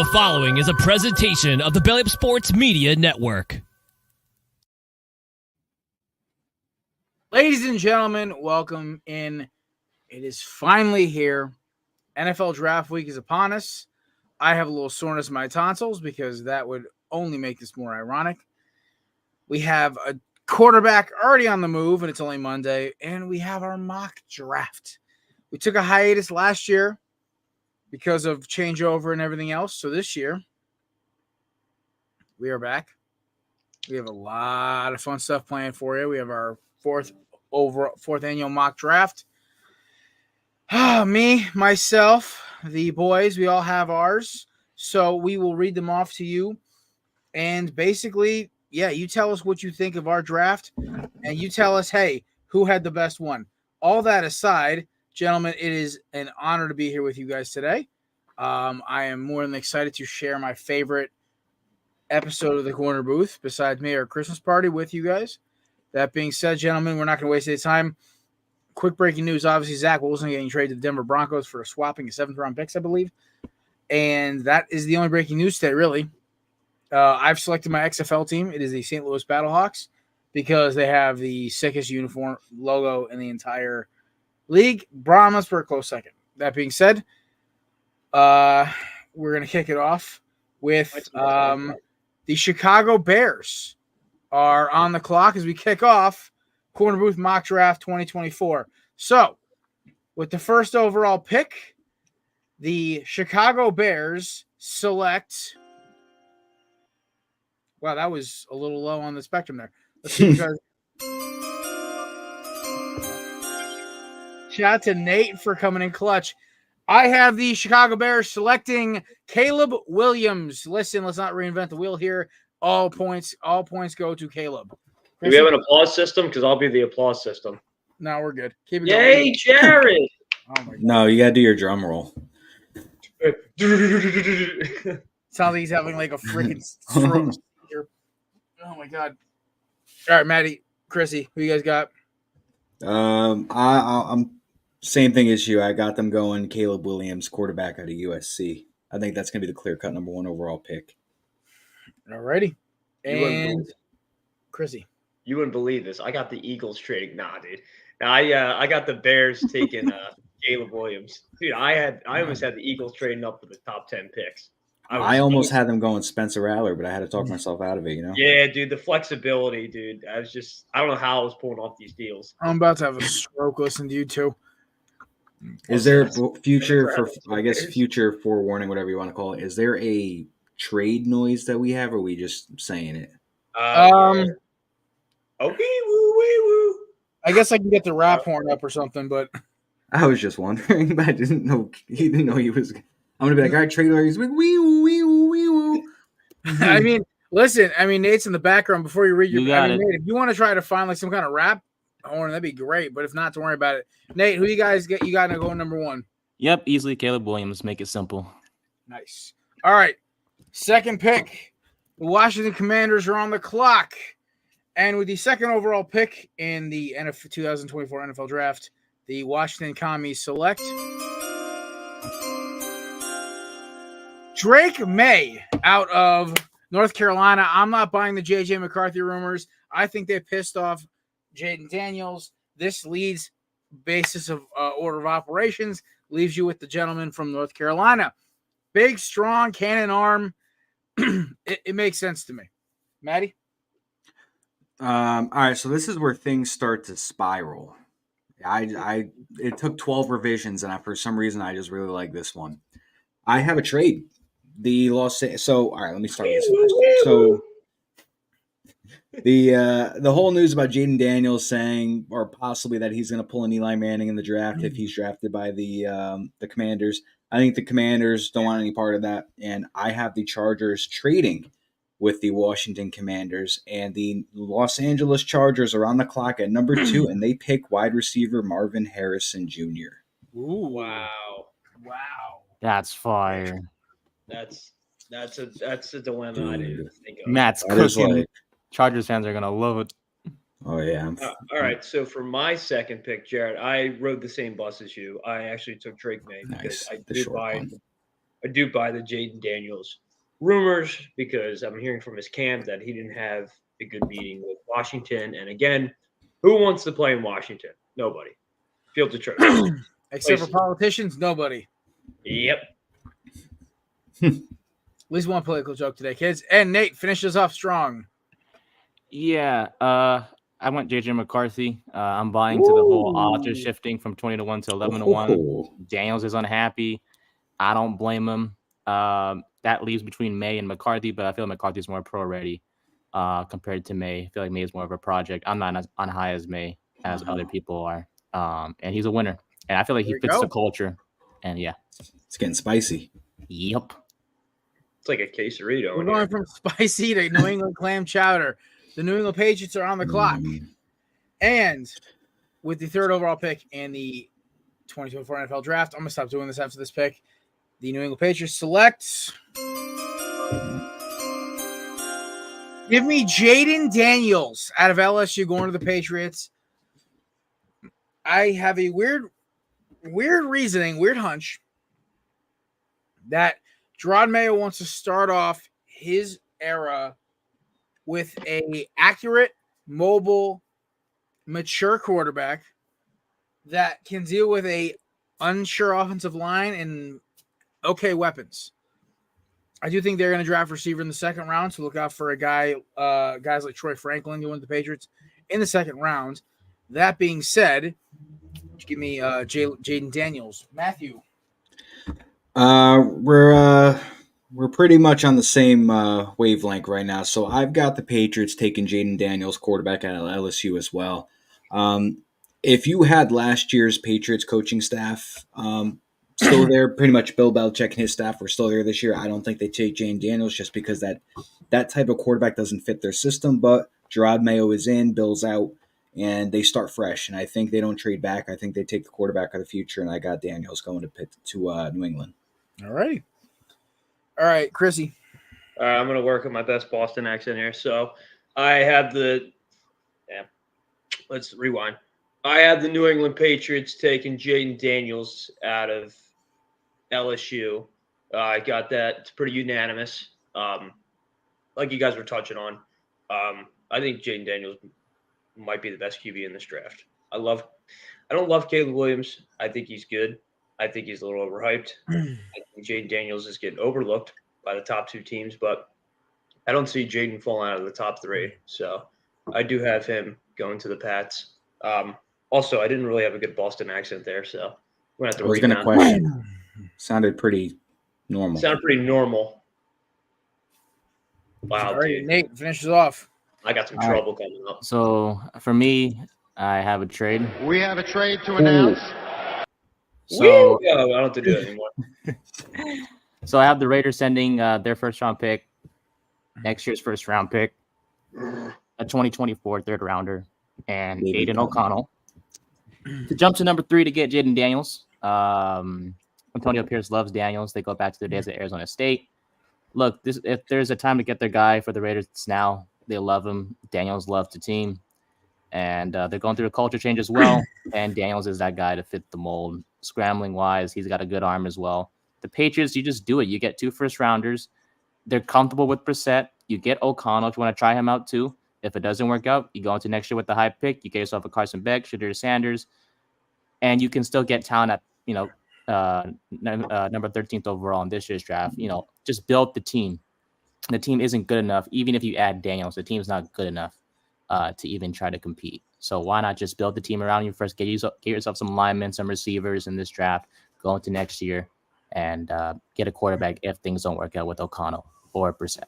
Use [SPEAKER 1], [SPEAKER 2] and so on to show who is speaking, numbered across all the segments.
[SPEAKER 1] The following is a presentation of the Belly Up Sports Media Network.
[SPEAKER 2] Ladies and gentlemen, welcome in. It is finally here. NFL Draft Week is upon us. I have a little soreness in my tonsils because that would only make this more ironic. We have a quarterback already on the move, and it's only Monday, and we have our mock draft. We took a hiatus last year because of changeover and everything else. So this year, we are back. We have a lot of fun stuff planned for you. We have our fourth annual mock draft. Me, myself, the boys, we all have ours. So we will read them off to you. And basically, you tell us what you think of our draft. And you tell us, hey, who had the best one? All that aside, gentlemen, it is an honor to be here with you guys today. I am more than excited to share my favorite episode of the Korner Booth, besides me, our Christmas party with you guys. That being said, gentlemen, we're not going to waste any time. Quick breaking news, obviously, Zach Wilson getting traded to the Denver Broncos for swapping a 7th-round picks, I believe. And that is the only breaking news today, really. I've selected my XFL team. It is the St. Louis Battlehawks because they have the sickest uniform logo in the entire league. Brahmas for a close second. That being said, we're going to kick it off with the Chicago Bears are on the clock as we kick off Korner Booth Mock Draft 2024. So, with the first overall pick, the Chicago Bears select. Wow, that was a little low on the spectrum there. Let's see. Shout out to Nate for coming in clutch. I have the Chicago Bears selecting Caleb Williams. Listen, let's not reinvent the wheel here. All points go to Caleb.
[SPEAKER 3] Do we have an applause system? Because I'll be the applause system.
[SPEAKER 2] No, we're good. Keep it
[SPEAKER 3] Yay,
[SPEAKER 2] going.
[SPEAKER 3] Jared!
[SPEAKER 2] Oh my God.
[SPEAKER 4] No, you got to do your drum roll.
[SPEAKER 2] Sounds like he's having like a freaking stroke here. Oh my God. All right, Maddie, Chrissy, who you guys got?
[SPEAKER 4] I'm same thing as you. I got them going Caleb Williams, quarterback out of USC. I think that's going to be the clear-cut number 1 overall pick.
[SPEAKER 2] All righty. And Chrissy.
[SPEAKER 3] You wouldn't believe this. I got the Eagles trading. Nah, dude. I got the Bears taking Caleb Williams. Dude, I almost had the Eagles trading up for the top 10 picks.
[SPEAKER 4] I almost had them going Spencer Rattler, but I had to talk myself out of it, you know?
[SPEAKER 3] Yeah, dude, the flexibility, dude. I don't know how I was pulling off these deals.
[SPEAKER 2] I'm about to have a stroke listening to you two.
[SPEAKER 4] Is there future forewarning, whatever you want to call it? Is there a trade noise that we have, or are we just saying it?
[SPEAKER 3] Okay, woo.
[SPEAKER 2] I guess I can get the rap horn up or something, but
[SPEAKER 4] I was just wondering, but I didn't know he didn't know he was. I'm gonna be like, all right, trade noise, like wee woo, wee woo, wee woo.
[SPEAKER 2] I mean, listen, Nate's in the background before you read your.
[SPEAKER 5] Nate,
[SPEAKER 2] if you want to try to find like some kind of rap horn, that'd be great. But if not, don't worry about it. Nate, who you guys get? You got to go number 1.
[SPEAKER 5] Yep, easily Caleb Williams. Make it simple.
[SPEAKER 2] Nice. All right, second pick. The Washington Commanders are on the clock. And with the second overall pick in the 2024 NFL Draft, the Washington Commies select Drake May out of North Carolina. I'm not buying the J.J. McCarthy rumors. I think they pissed off Jaden Daniels. This leads basis of order of operations, leaves you with the gentleman from North Carolina. Big, strong, cannon arm. It makes sense to me. Maddie?
[SPEAKER 4] All right, so this is where things start to spiral. It took 12 revisions, and for some reason, I just really like this one. I have a trade. All right, let me start with this. So the whole news about Jaden Daniels saying, or possibly that he's going to pull an Eli Manning in the draft if he's drafted by the Commanders. I think the Commanders don't want any part of that, and I have the Chargers trading with the Washington Commanders, and the Los Angeles Chargers are on the clock at number 2, and they pick wide receiver Marvin Harrison Jr.
[SPEAKER 3] Ooh, wow.
[SPEAKER 5] That's fire.
[SPEAKER 3] That's a dilemma. Dude. I didn't think of.
[SPEAKER 5] Matt's cooking. Chargers fans are gonna love it.
[SPEAKER 4] Oh yeah.
[SPEAKER 3] All right. So for my second pick, Jared, I rode the same bus as you. I actually took Drake May because I did buy I do buy the Jaden Daniels rumors because I'm hearing from his camp that he didn't have a good meeting with Washington. And again, who wants to play in Washington? Nobody. Field of choice.
[SPEAKER 2] Except for politicians, nobody.
[SPEAKER 3] Yep.
[SPEAKER 2] At least one political joke today, kids. And Nate, finish us off strong.
[SPEAKER 5] Yeah, I went JJ McCarthy. I'm buying to the whole odds shifting from 20-1 to 11-1. Daniels is unhappy. I don't blame him. That leaves between May and McCarthy, but I feel McCarthy's more pro ready compared to May. I feel like May is more of a project. I'm not as on high as May as other people are. And he's a winner. And I feel like he fits the culture. And yeah.
[SPEAKER 4] It's getting spicy.
[SPEAKER 5] Yep.
[SPEAKER 3] It's like a quesarito.
[SPEAKER 2] We're going from spicy to New England clam chowder. The New England Patriots are on the clock. And with the third overall pick in the 2024 NFL draft, I'm going to stop doing this after this pick. The New England Patriots select. Give me Jaden Daniels out of LSU going to the Patriots. I have a weird reasoning, weird hunch that Gerard Mayo wants to start off his era with a accurate, mobile, mature quarterback that can deal with a unsure offensive line and okay weapons. I do think they're going to draft receiver in the second round, so look out for guys like Troy Franklin going to the Patriots in the second round. That being said, give me Jaden Daniels. Matthew.
[SPEAKER 4] We're pretty much on the same wavelength right now. So I've got the Patriots taking Jaden Daniels, quarterback at LSU as well. If you had last year's Patriots coaching staff still there, pretty much Bill Belichick and his staff were still there this year, I don't think they take Jaden Daniels just because that type of quarterback doesn't fit their system. But Gerard Mayo is in, Bill's out, and they start fresh. And I think they don't trade back. I think they take the quarterback of the future, and I got Daniels going to New England.
[SPEAKER 2] All right. All right, Chrissy.
[SPEAKER 3] I'm going to work on my best Boston accent here. So I have let's rewind. I have the New England Patriots taking Jaden Daniels out of LSU. I got that. It's pretty unanimous. Like you guys were touching on, I think Jaden Daniels might be the best QB in this draft. I don't love Caleb Williams. I think he's good. I think he's a little overhyped. I think Jaden Daniels is getting overlooked by the top two teams, but I don't see Jaden falling out of the top three. So I do have him going to the Pats. Also, I didn't really have a good Boston accent there, so I'm going to have to
[SPEAKER 4] I was going to question. Sounded pretty normal.
[SPEAKER 3] Sounded pretty normal. Wow,
[SPEAKER 2] all right,
[SPEAKER 3] dude.
[SPEAKER 2] Nate, finish it off.
[SPEAKER 3] I got some trouble coming up.
[SPEAKER 5] So for me, I have a trade.
[SPEAKER 6] We have a trade to announce.
[SPEAKER 5] So
[SPEAKER 3] I don't have to do it anymore.
[SPEAKER 5] So I have the Raiders sending their first-round pick, next year's first-round pick, a 2024 third-rounder, and Aiden O'Connell to jump to number 3 to get Jaden Daniels. Antonio Pierce loves Daniels. They go back to their days at Arizona State. Look, if there's a time to get their guy for the Raiders, it's now. They love him. Daniels loves the team. And they're going through a culture change as well. And Daniels is that guy to fit the mold. Scrambling-wise, he's got a good arm as well. The Patriots, you just do it. You get 2 first-rounders. They're comfortable with Brissett. You get O'Connell if you want to try him out too. If it doesn't work out, you go into next year with the high pick. You get yourself a Carson Beck, Shadir Sanders, and you can still get talent at number 13th overall in this year's draft. Just build the team. The team isn't good enough. Even if you add Daniels, the team's not good enough to even try to compete. So why not just build the team around you first? Get yourself some linemen, some receivers in this draft. Go into next year and get a quarterback if things don't work out with O'Connell or Brissett.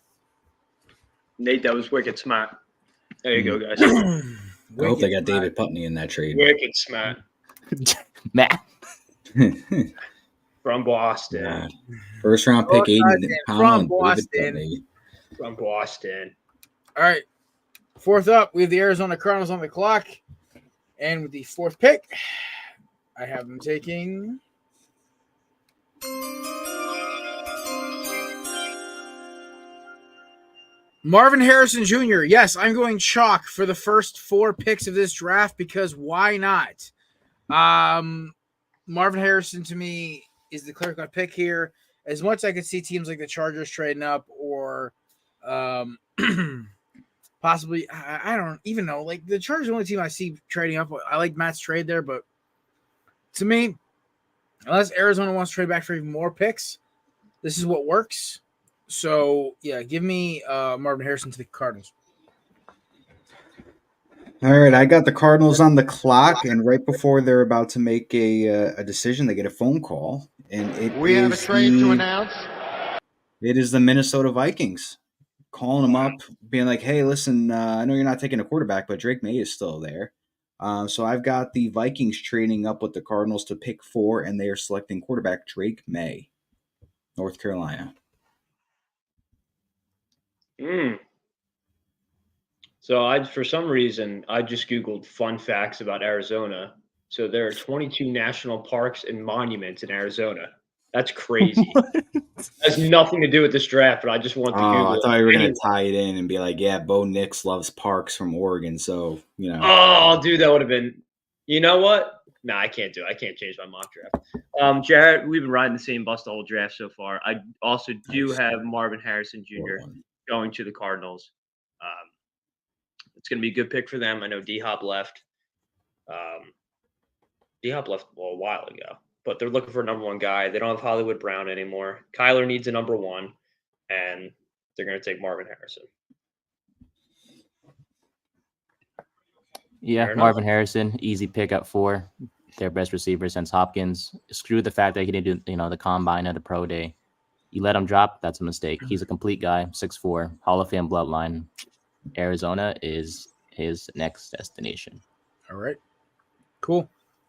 [SPEAKER 3] Nate, that was wicked smart. There you go, guys.
[SPEAKER 4] I hope they got David Putney in that trade.
[SPEAKER 3] Wicked smart.
[SPEAKER 5] Matt.
[SPEAKER 3] From Boston.
[SPEAKER 4] Yeah. First round pick, Aiden
[SPEAKER 2] from Boston.
[SPEAKER 3] From Boston.
[SPEAKER 2] All right. Fourth up, we have the Arizona Cardinals on the clock. And with the 4th pick, I have them taking Marvin Harrison Jr. Yes, I'm going chalk for the first 4 picks of this draft because why not? Marvin Harrison to me is the clear-cut pick here. as much as I could see teams like the Chargers trading up or possibly, I don't even know. Like the Chargers are the only team I see trading up. I like Matt's trade there, but to me, unless Arizona wants to trade back for even more picks, this is what works. So, yeah, give me Marvin Harrison to the Cardinals.
[SPEAKER 4] All right, I got the Cardinals on the clock, and right before they're about to make a decision, they get a phone call, and
[SPEAKER 6] We have a trade to announce.
[SPEAKER 4] It is the Minnesota Vikings calling them up, being like, "Hey, listen, I know you're not taking a quarterback, but Drake May is still there." So I've got the Vikings trading up with the Cardinals to pick 4, and they are selecting quarterback Drake May, North Carolina.
[SPEAKER 3] So for some reason, I just Googled fun facts about Arizona. So there are 22 national parks and monuments in Arizona. That's crazy. Has nothing to do with this draft, but I just want to Google
[SPEAKER 4] I
[SPEAKER 3] it.
[SPEAKER 4] thought you were going to tie it in and be like, yeah, Bo Nix loves parks from Oregon, so, you know.
[SPEAKER 3] Oh, dude, that would have been – you know what? No, I can't do it. I can't change my mock draft. Jared, we've been riding the same bus the whole draft so far. I also do have Marvin Harrison Jr. going to the Cardinals. It's going to be a good pick for them. I know D-Hop left. D-Hop left a while ago, but they're looking for a number 1 guy. They don't have Hollywood Brown anymore. Kyler needs a number 1, and they're going to take Marvin Harrison.
[SPEAKER 5] Yeah, Marvin Harrison, easy pick at 4. Their best receiver since Hopkins. Screw the fact that he didn't do, the combine at the pro day. You let him drop, that's a mistake. He's a complete guy, 6'4", Hall of Fame bloodline. Arizona is his next destination.
[SPEAKER 2] All right. Cool.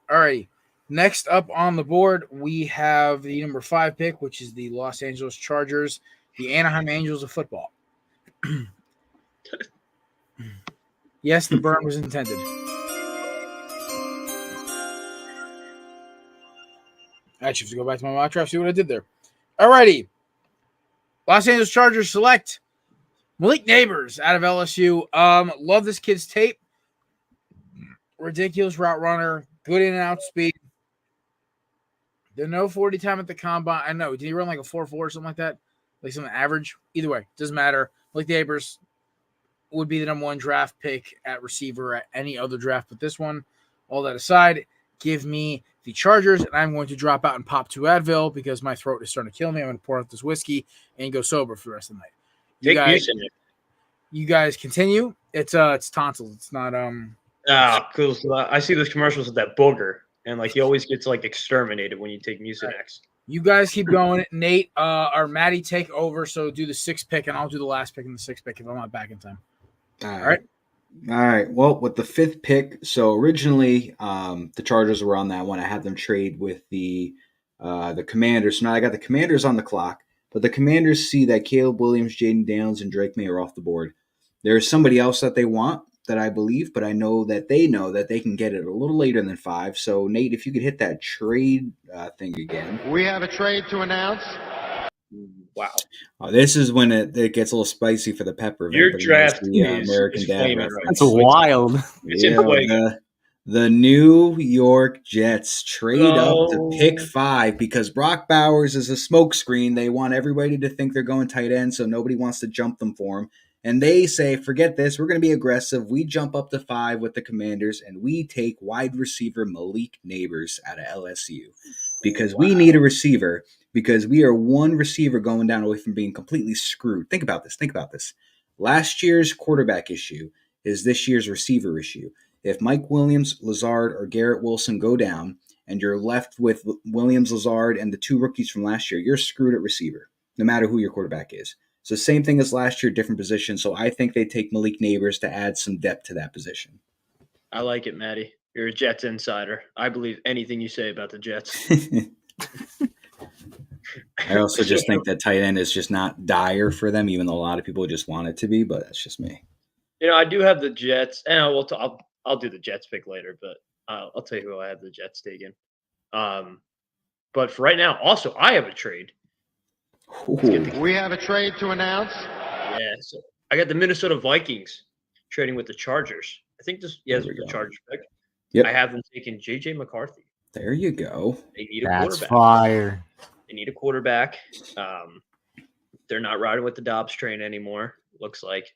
[SPEAKER 2] All right. Next up on the board, we have the number 5 pick, which is the Los Angeles Chargers, the Anaheim Angels of football. Yes, the burn was intended. I actually have to go back to my mock draft, see what I did there. All righty. Los Angeles Chargers select Malik Neighbors out of LSU. Love this kid's tape. Ridiculous route runner. Good in and out speed. There's no 40 time at the combine. I know. Did he run like a 4.4 or something like that? Like something average? Either way, doesn't matter. Malik Neighbors would be the number 1 draft pick at receiver at any other draft but this one. All that aside, give me the Chargers, and I'm going to drop out and pop 2 Advil because my throat is starting to kill me. I'm going to pour out this whiskey and go sober for the rest of the night. You guys continue. It's tonsils. It's not
[SPEAKER 3] cool. So I see those commercials with that booger, and like he always gets like exterminated when you take Mucinex.
[SPEAKER 2] You guys keep going. Nate or Maddie take over. So do the 6th pick, and I'll do the last pick in the 6th pick if I'm not back in time. All right.
[SPEAKER 4] Well, with the 5th pick, so originally the Chargers were on that one. I had them trade with the Commanders. So now I got the Commanders on the clock, but the Commanders see that Caleb Williams, Jaden Daniels, and Drake May are off the board. There's somebody else that they want that I believe, but I know that they can get it a little later than 5. So Nate, if you could hit that trade thing again.
[SPEAKER 6] We have a trade to announce.
[SPEAKER 3] Wow.
[SPEAKER 4] This is when it gets a little spicy for the pepper.
[SPEAKER 3] Your draft is
[SPEAKER 4] American Dad
[SPEAKER 3] flaming
[SPEAKER 4] reference.
[SPEAKER 3] right
[SPEAKER 5] That's wild.
[SPEAKER 4] The New York Jets trade up to pick 5 because Brock Bowers is a smokescreen. They want everybody to think they're going tight end, so nobody wants to jump them for him. And they say, forget this, we're going to be aggressive. We jump up to 5 with the Commanders, and we take wide receiver Malik Neighbors out of LSU because we need a receiver because we are 1 receiver going down away from being completely screwed. Think about this. Last year's quarterback issue is this year's receiver issue. If Mike Williams, Lazard, or Garrett Wilson go down and you're left with Williams, Lazard, and the 2 rookies from last year, you're screwed at receiver, no matter who your quarterback is. So same thing as last year, different position. So I think they take Malik Neighbors to add some depth to that position.
[SPEAKER 3] I like it, Maddie. You're a Jets insider. I believe anything you say about the Jets.
[SPEAKER 4] I also just think that tight end is just not dire for them, even though a lot of people just want it to be, but that's just me.
[SPEAKER 3] I do have the Jets, and I'll do the Jets pick later, but I'll tell you who I have the Jets taking. But for right now, also, I have a trade.
[SPEAKER 6] We have a trade to announce.
[SPEAKER 3] Yeah, so I got the Minnesota Vikings trading with the Chargers. I think this is the Chargers pick. Yep. I have them taking J.J. McCarthy.
[SPEAKER 4] There you go.
[SPEAKER 3] They need a
[SPEAKER 5] That's
[SPEAKER 3] quarterback.
[SPEAKER 5] fire.
[SPEAKER 3] They need a quarterback. They're not riding with the Dobbs train anymore, looks like.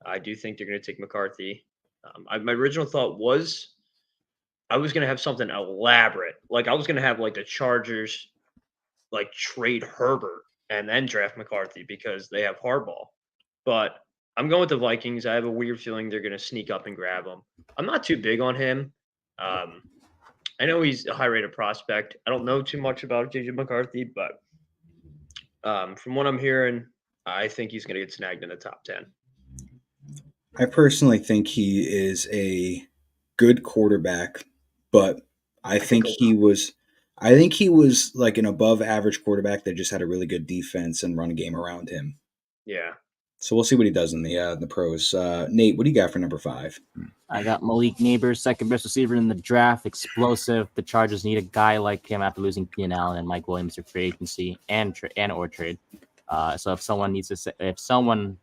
[SPEAKER 3] I do think they're going to take McCarthy. My original thought was I was going to have something elaborate. Like I was going to have like the Chargers like trade Herbert and then draft McCarthy because they have Harbaugh. But I'm going with the Vikings. I have a weird feeling they're going to sneak up and grab him. I'm not too big on him. I know he's a high-rated prospect. I don't know too much about J.J. McCarthy, but from what I'm hearing, I think he's going to get snagged in the top 10.
[SPEAKER 4] I personally think he is a good quarterback, but I think he was like an above-average quarterback that just had a really good defense and run game around him.
[SPEAKER 3] Yeah.
[SPEAKER 4] So we'll see what he does in the pros. Nate, what do you got for number 5?
[SPEAKER 5] I got Malik Neighbors, second best receiver in the draft, explosive. The Chargers need a guy like him after losing Keenan Allen and Mike Williams for free agency and or trade. So if there's someone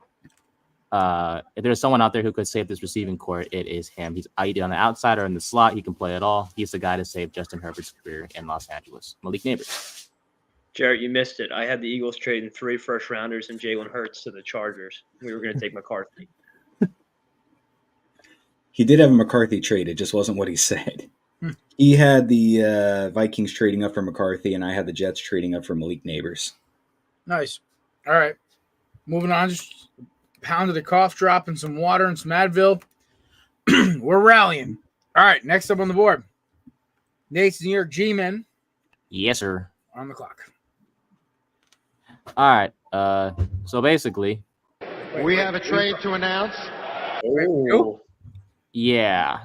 [SPEAKER 5] out there who could save this receiving core, it is him. He's either on the outside or in the slot. He can play it all. He's the guy to save Justin Herbert's career in Los Angeles. Malik Neighbors.
[SPEAKER 3] Jarrett, you missed it. I had the Eagles trading 3 first-rounders and Jalen Hurts to the Chargers. We were going to take McCarthy.
[SPEAKER 4] He did have a McCarthy trade. It just wasn't what he said. He had the Vikings trading up for McCarthy, and I had the Jets trading up for Malik Neighbors.
[SPEAKER 2] Nice. All right. Moving on. Just pounded a cough drop and some water and some Advil. We're rallying. All right. Next up on the board. Nate's New York G-Men.
[SPEAKER 5] Yes, sir.
[SPEAKER 2] On the clock.
[SPEAKER 5] All right. So basically,
[SPEAKER 6] We have a trade to announce.
[SPEAKER 3] Oh.
[SPEAKER 5] yeah.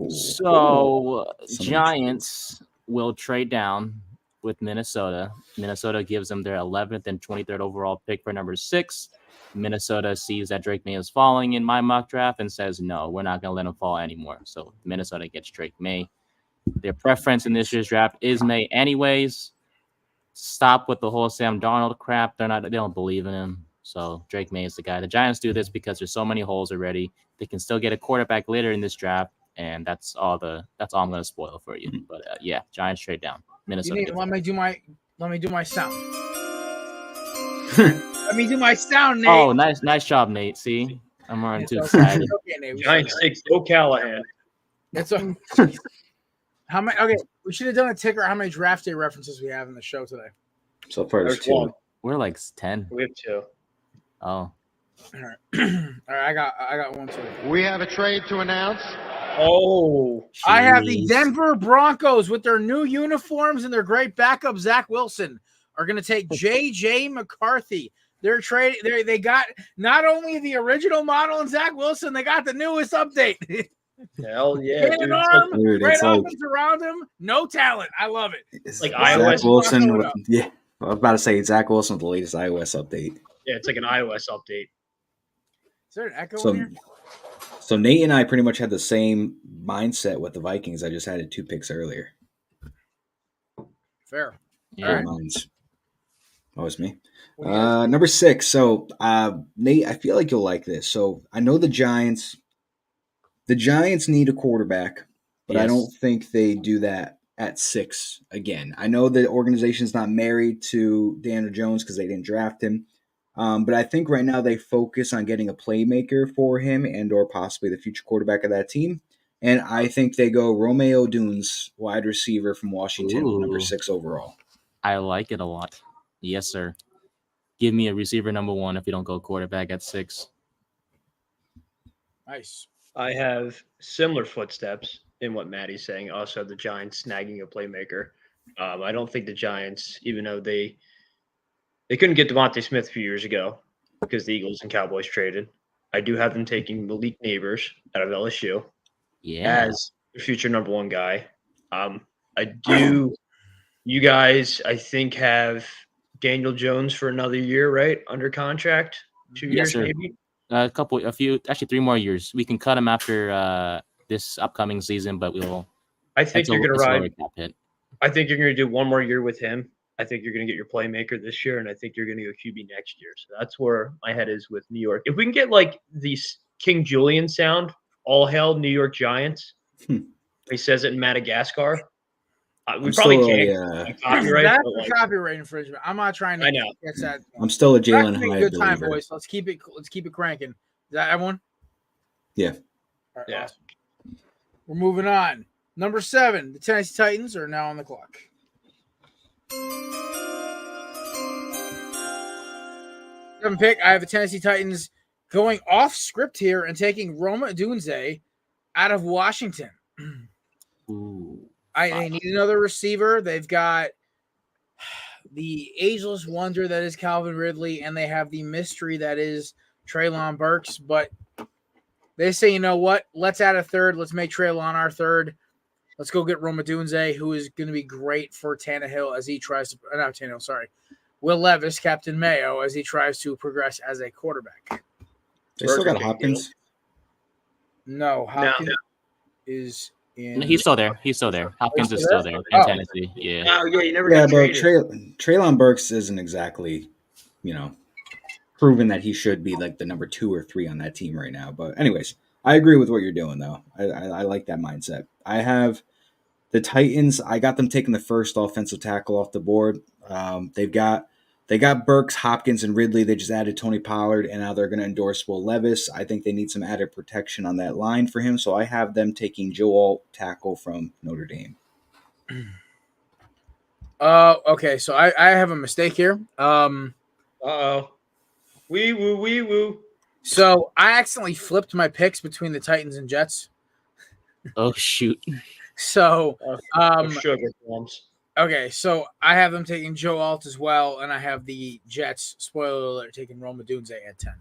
[SPEAKER 5] So Giants will trade down with Minnesota. Minnesota gives them their 11th and 23rd overall pick for number 6. Minnesota sees that Drake May is falling in my mock draft and says, no, we're not going to let him fall anymore. So Minnesota gets Drake May. Their preference in this year's draft is May anyways. Stop with the whole Sam Darnold crap. They don't believe in him. So Drake May is the guy. The Giants do this because there's so many holes already. They can still get a quarterback later in this draft, and that's all I'm going to spoil for you. But yeah, Giants trade down. Minnesota.
[SPEAKER 2] Let me do my sound. Let me do my sound, Nate.
[SPEAKER 5] Oh, nice job, Nate. See, I'm already too excited.
[SPEAKER 2] Okay, Nate,
[SPEAKER 3] Giants take Joe Callahan.
[SPEAKER 2] That's a, how many? Okay, we should have done a ticker. How many draft day references we have in the show today?
[SPEAKER 4] So far, there's
[SPEAKER 3] There's
[SPEAKER 4] 2.
[SPEAKER 3] one.
[SPEAKER 5] We're like 10.
[SPEAKER 3] We have 2.
[SPEAKER 5] Oh,
[SPEAKER 2] All right. I got one too.
[SPEAKER 6] We have a trade to announce.
[SPEAKER 3] Oh.
[SPEAKER 2] I have the
[SPEAKER 5] jeez.
[SPEAKER 2] Denver Broncos with their new uniforms and their great backup Zach Wilson are going to take J.J. McCarthy. They're trading. They got not only the original model and Zach Wilson, they got the newest update.
[SPEAKER 3] Hell yeah,
[SPEAKER 2] Hand
[SPEAKER 3] dude.
[SPEAKER 2] arm,
[SPEAKER 4] Dude,
[SPEAKER 2] great
[SPEAKER 4] it's like-
[SPEAKER 2] offense around him, no talent. I love it.
[SPEAKER 4] It's
[SPEAKER 3] like
[SPEAKER 4] Zach
[SPEAKER 3] iOS
[SPEAKER 4] Wilson.
[SPEAKER 2] Buckle it up.
[SPEAKER 4] Yeah, I was about to say Zach Wilson with the latest iOS update.
[SPEAKER 3] Yeah, it's like an iOS update.
[SPEAKER 2] Is there an echo in here?
[SPEAKER 4] So Nate and I pretty much had the same mindset with the Vikings. I just added 2 picks earlier.
[SPEAKER 2] Fair.
[SPEAKER 5] yeah.
[SPEAKER 2] right.
[SPEAKER 4] Mine's. Oh, it's me.
[SPEAKER 2] What do you guys think?
[SPEAKER 4] Number 6. So Nate, I feel like you'll like this. So I know the Giants need a quarterback, but I
[SPEAKER 5] Yes.
[SPEAKER 4] don't think they do that at 6 again. I know the organization's not married to Daniel Jones because they didn't draft him. But I think right now they focus on getting a playmaker for him and or possibly the future quarterback of that team. And I think they go Romeo Doons, wide receiver from Washington, number
[SPEAKER 5] Ooh.
[SPEAKER 4] 6 overall.
[SPEAKER 5] I like it a lot. Yes, sir. Give me a receiver number 1 if you don't go quarterback at 6.
[SPEAKER 2] Nice.
[SPEAKER 3] I have similar footsteps in what Maddie's saying. Also, the Giants snagging a playmaker. I don't think the Giants, even though they couldn't get Devontae Smith a few years ago because the Eagles and Cowboys traded. I do have them taking Malik Neighbors out of LSU
[SPEAKER 5] Yeah.
[SPEAKER 3] as the future number 1 guy. I do. You guys, I think, have Daniel Jones for another year, right? Under contract, 2
[SPEAKER 5] Yes,
[SPEAKER 3] years
[SPEAKER 5] sir.
[SPEAKER 3] maybe.
[SPEAKER 5] Actually 3 more years. We can cut him after this upcoming season, but
[SPEAKER 3] I think you're going to ride.
[SPEAKER 5] cap hit.
[SPEAKER 3] I think you're going to do 1 more year with him. I think you're going to get your playmaker this year, and I think you're going to go QB next year. So that's where my head is with New York. If we can get like the King Julian sound, all hail New York Giants. He says it in Madagascar. We
[SPEAKER 4] I'm
[SPEAKER 3] probably
[SPEAKER 4] still
[SPEAKER 3] can't copyright.
[SPEAKER 2] That's
[SPEAKER 3] But
[SPEAKER 2] a
[SPEAKER 3] like,
[SPEAKER 2] copyright infringement. I'm not trying to
[SPEAKER 3] I know.
[SPEAKER 2] get that.
[SPEAKER 4] I'm still a
[SPEAKER 2] We're
[SPEAKER 4] Jalen
[SPEAKER 2] having a
[SPEAKER 4] Hyde
[SPEAKER 2] good time,
[SPEAKER 4] believer.
[SPEAKER 2] boys. Let's keep it cranking. Is that everyone?
[SPEAKER 4] Yeah.
[SPEAKER 2] All right,
[SPEAKER 3] Yeah.
[SPEAKER 2] awesome. We're moving on. Number 7, the Tennessee Titans are now on the clock. Seven pick. I have the Tennessee Titans going off script here and taking Roma Odunze out of Washington.
[SPEAKER 5] Ooh.
[SPEAKER 2] They need another receiver. They've got the ageless wonder that is Calvin Ridley, and they have the mystery that is Treylon Burks. But they say, you know what? Let's add a third. Let's make Treylon our third. Let's go get Roma Odunze, who is going to be great for Tannehill as he tries to – not Tannehill, sorry. Will Levis, Captain Mayo, as he tries to progress as a quarterback.
[SPEAKER 4] They still got Hopkins.
[SPEAKER 2] No, Hopkins is in.
[SPEAKER 5] He's still there. Hopkins is still there in
[SPEAKER 2] Oh.
[SPEAKER 5] Tennessee. Yeah.
[SPEAKER 3] Oh yeah, you never
[SPEAKER 4] Yeah,
[SPEAKER 3] got
[SPEAKER 4] but
[SPEAKER 3] traded.
[SPEAKER 4] Treylon Burks isn't exactly, proven that he should be like the number 2 or 3 on that team right now. But anyways, I agree with what you're doing though. I like that mindset. I have the Titans. I got them taking the first offensive tackle off the board. They got Burks, Hopkins, and Ridley. They just added Tony Pollard, and now they're going to endorse Will Levis. I think they need some added protection on that line for him, so I have them taking Joe Alt, tackle from Notre Dame.
[SPEAKER 2] Okay, so I have a mistake here.
[SPEAKER 3] Uh-oh. Wee woo.
[SPEAKER 2] So I accidentally flipped my picks between the Titans and Jets.
[SPEAKER 5] Oh shoot.
[SPEAKER 2] So
[SPEAKER 3] Sugar bombs.
[SPEAKER 2] okay, so I have them taking Joe Alt as well, and I have the Jets, spoiler alert, taking Roma Odunze at 10.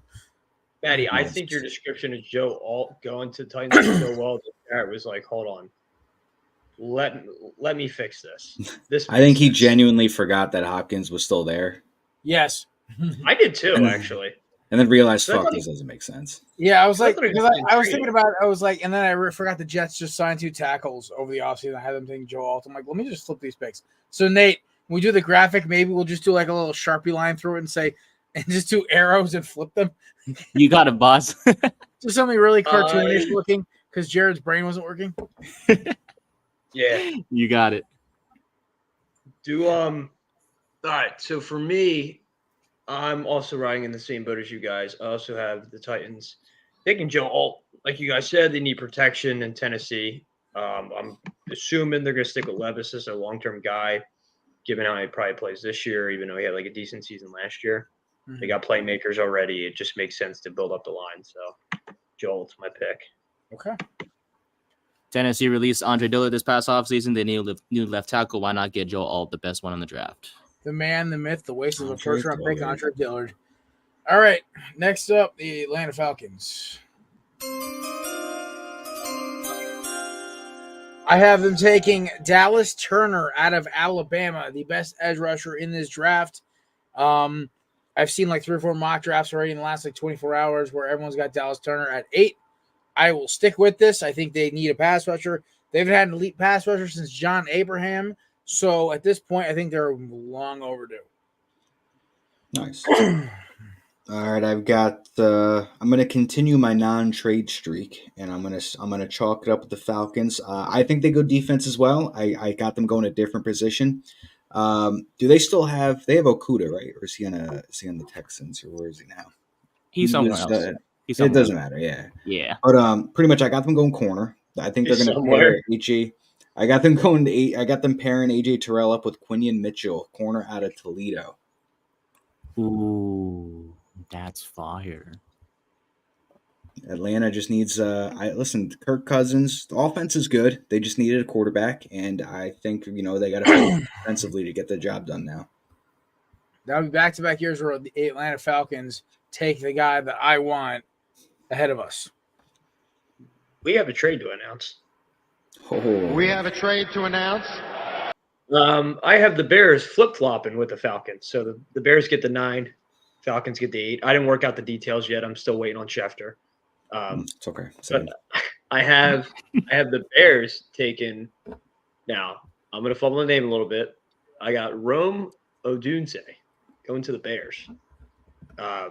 [SPEAKER 3] Maddie, I think your description of Joe Alt going to Titans was so well that it was like, hold on. Let me fix this.
[SPEAKER 4] I think he genuinely forgot that Hopkins was still there.
[SPEAKER 2] Yes.
[SPEAKER 3] I did too, actually.
[SPEAKER 4] And then realized, this doesn't make sense.
[SPEAKER 2] Yeah, I was like, I was
[SPEAKER 3] traded.
[SPEAKER 2] thinking about it. I was like, and then I forgot the Jets just signed 2 tackles over the offseason. I had them taking Joe Alt. I'm like, let me just flip these picks. So, Nate, when we do the graphic, maybe we'll just do like a little Sharpie line through it and say, and just do arrows and flip them.
[SPEAKER 5] You got it, boss.
[SPEAKER 2] Just something really cartoonish looking because Jared's brain wasn't working.
[SPEAKER 3] Yeah.
[SPEAKER 5] You got it.
[SPEAKER 3] All right, so for me, I'm also riding in the same boat as you guys. I also have the Titans taking Joe Alt. Like you guys said, they need protection in Tennessee. I'm assuming they're going to stick with Levis as a long-term guy, given how he probably plays this year, even though he had like a decent season last year. Mm-hmm. They got playmakers already. It just makes sense to build up the line. So Joe Alt's my pick.
[SPEAKER 2] Okay.
[SPEAKER 5] Tennessee released Andre Dillard this past offseason. They need new left tackle. Why not get Joe Alt, the best one on the draft?
[SPEAKER 2] The man, the myth, the waste of a first-round pick, Andre Dillard. All right, next up, the Atlanta Falcons. I have them taking Dallas Turner out of Alabama, the best edge rusher in this draft. I've seen like 3 or 4 mock drafts already in the last like 24 hours where everyone's got Dallas Turner at 8. I will stick with this. I think they need a pass rusher. They haven't had an elite pass rusher since John Abraham. So at this point, I think they're long overdue.
[SPEAKER 4] Nice. All right, I've got. I'm going to continue my non-trade streak, and I'm gonna chalk it up with the Falcons. I think they go defense as well. I got them going a different position. Do they still have? They have Okuda, right? Or is he on the Texans, or where is he now?
[SPEAKER 5] He's somewhere else.
[SPEAKER 4] It doesn't matter. Yeah.
[SPEAKER 5] Yeah.
[SPEAKER 4] But pretty much, I got them going corner. I think they're going to pair AJ. I got them pairing AJ Terrell up with Quinion Mitchell, corner out of Toledo.
[SPEAKER 5] Ooh, that's fire.
[SPEAKER 4] Atlanta just needs listen, Kirk Cousins, the offense is good. They just needed a quarterback, and I think they got to defensively to get the job done now.
[SPEAKER 2] That'll be back-to-back years where the Atlanta Falcons take the guy that I want ahead of us.
[SPEAKER 3] We have a trade to announce.
[SPEAKER 4] Oh.
[SPEAKER 6] We have a trade to announce.
[SPEAKER 3] I have the Bears flip-flopping with the Falcons. So the Bears get the 9, Falcons get the 8. I didn't work out the details yet. I'm still waiting on Schefter.
[SPEAKER 4] It's okay.
[SPEAKER 3] But I have the Bears taken. Now, I'm going to fumble the name a little bit. I got Rome Odunze going to the Bears. I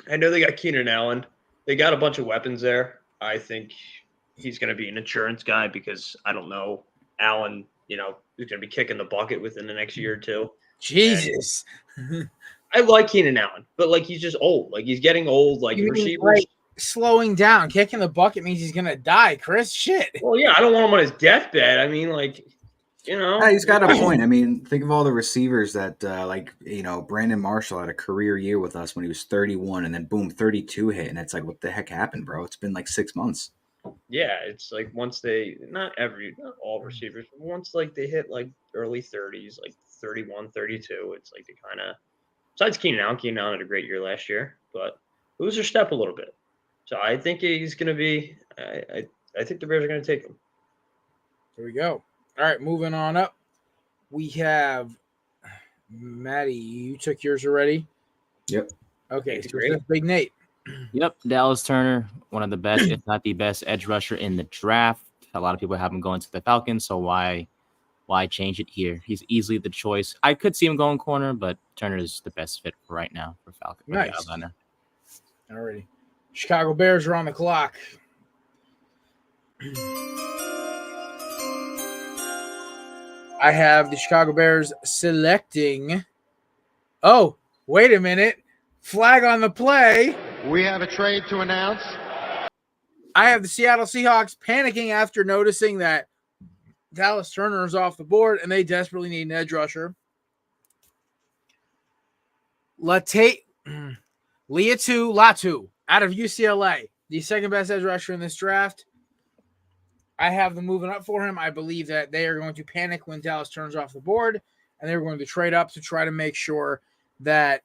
[SPEAKER 3] know they got Keenan Allen. They got a bunch of weapons there. I think he's going to be an insurance guy because I don't know Allen, is going to be kicking the bucket within the next year or two.
[SPEAKER 2] Jesus.
[SPEAKER 3] I like Keenan Allen, but like he's just old. Like he's getting old. Like
[SPEAKER 2] You mean,
[SPEAKER 3] receivers.
[SPEAKER 2] like, slowing down, kicking the bucket means he's gonna die, Chris. Shit.
[SPEAKER 3] Well, yeah, I don't want him on his deathbed. I mean, like,
[SPEAKER 4] Yeah, he's got a point. I mean, think of all the receivers that, Brandon Marshall had a career year with us when he was 31, and then boom, 32 hit, and it's like, what the heck happened, bro? It's been like 6 months.
[SPEAKER 3] Yeah, it's like once not all receivers, but once like they hit like early 30s, like 31, 32, it's like they kind of, besides Keenan Allen had a great year last year, but lose their step a little bit. So I think he's going to be, I think the Bears are going to take him.
[SPEAKER 2] There we go. All right, moving on up. We have Maddie. You took yours already?
[SPEAKER 4] Yep.
[SPEAKER 2] Okay, so that's Big Nate.
[SPEAKER 5] Yep, Dallas Turner, one of the best, if not the best, edge rusher in the draft. A lot of people have him going to the Falcons, so why change it here? He's easily the choice. I could see him going corner, but Turner is the best fit for right now for Falcons.
[SPEAKER 2] Nice. Alrighty. Chicago Bears are on the clock. I have the Chicago Bears selecting. Oh, wait a minute. Flag on the play.
[SPEAKER 6] We have a trade to announce.
[SPEAKER 2] I have the Seattle Seahawks panicking after noticing that Dallas Turner is off the board and they desperately need an edge rusher. Latu out of UCLA, the second best edge rusher in this draft. I have them moving up for him. I believe that they are going to panic when Dallas turns off the board, and they're going to trade up to try to make sure that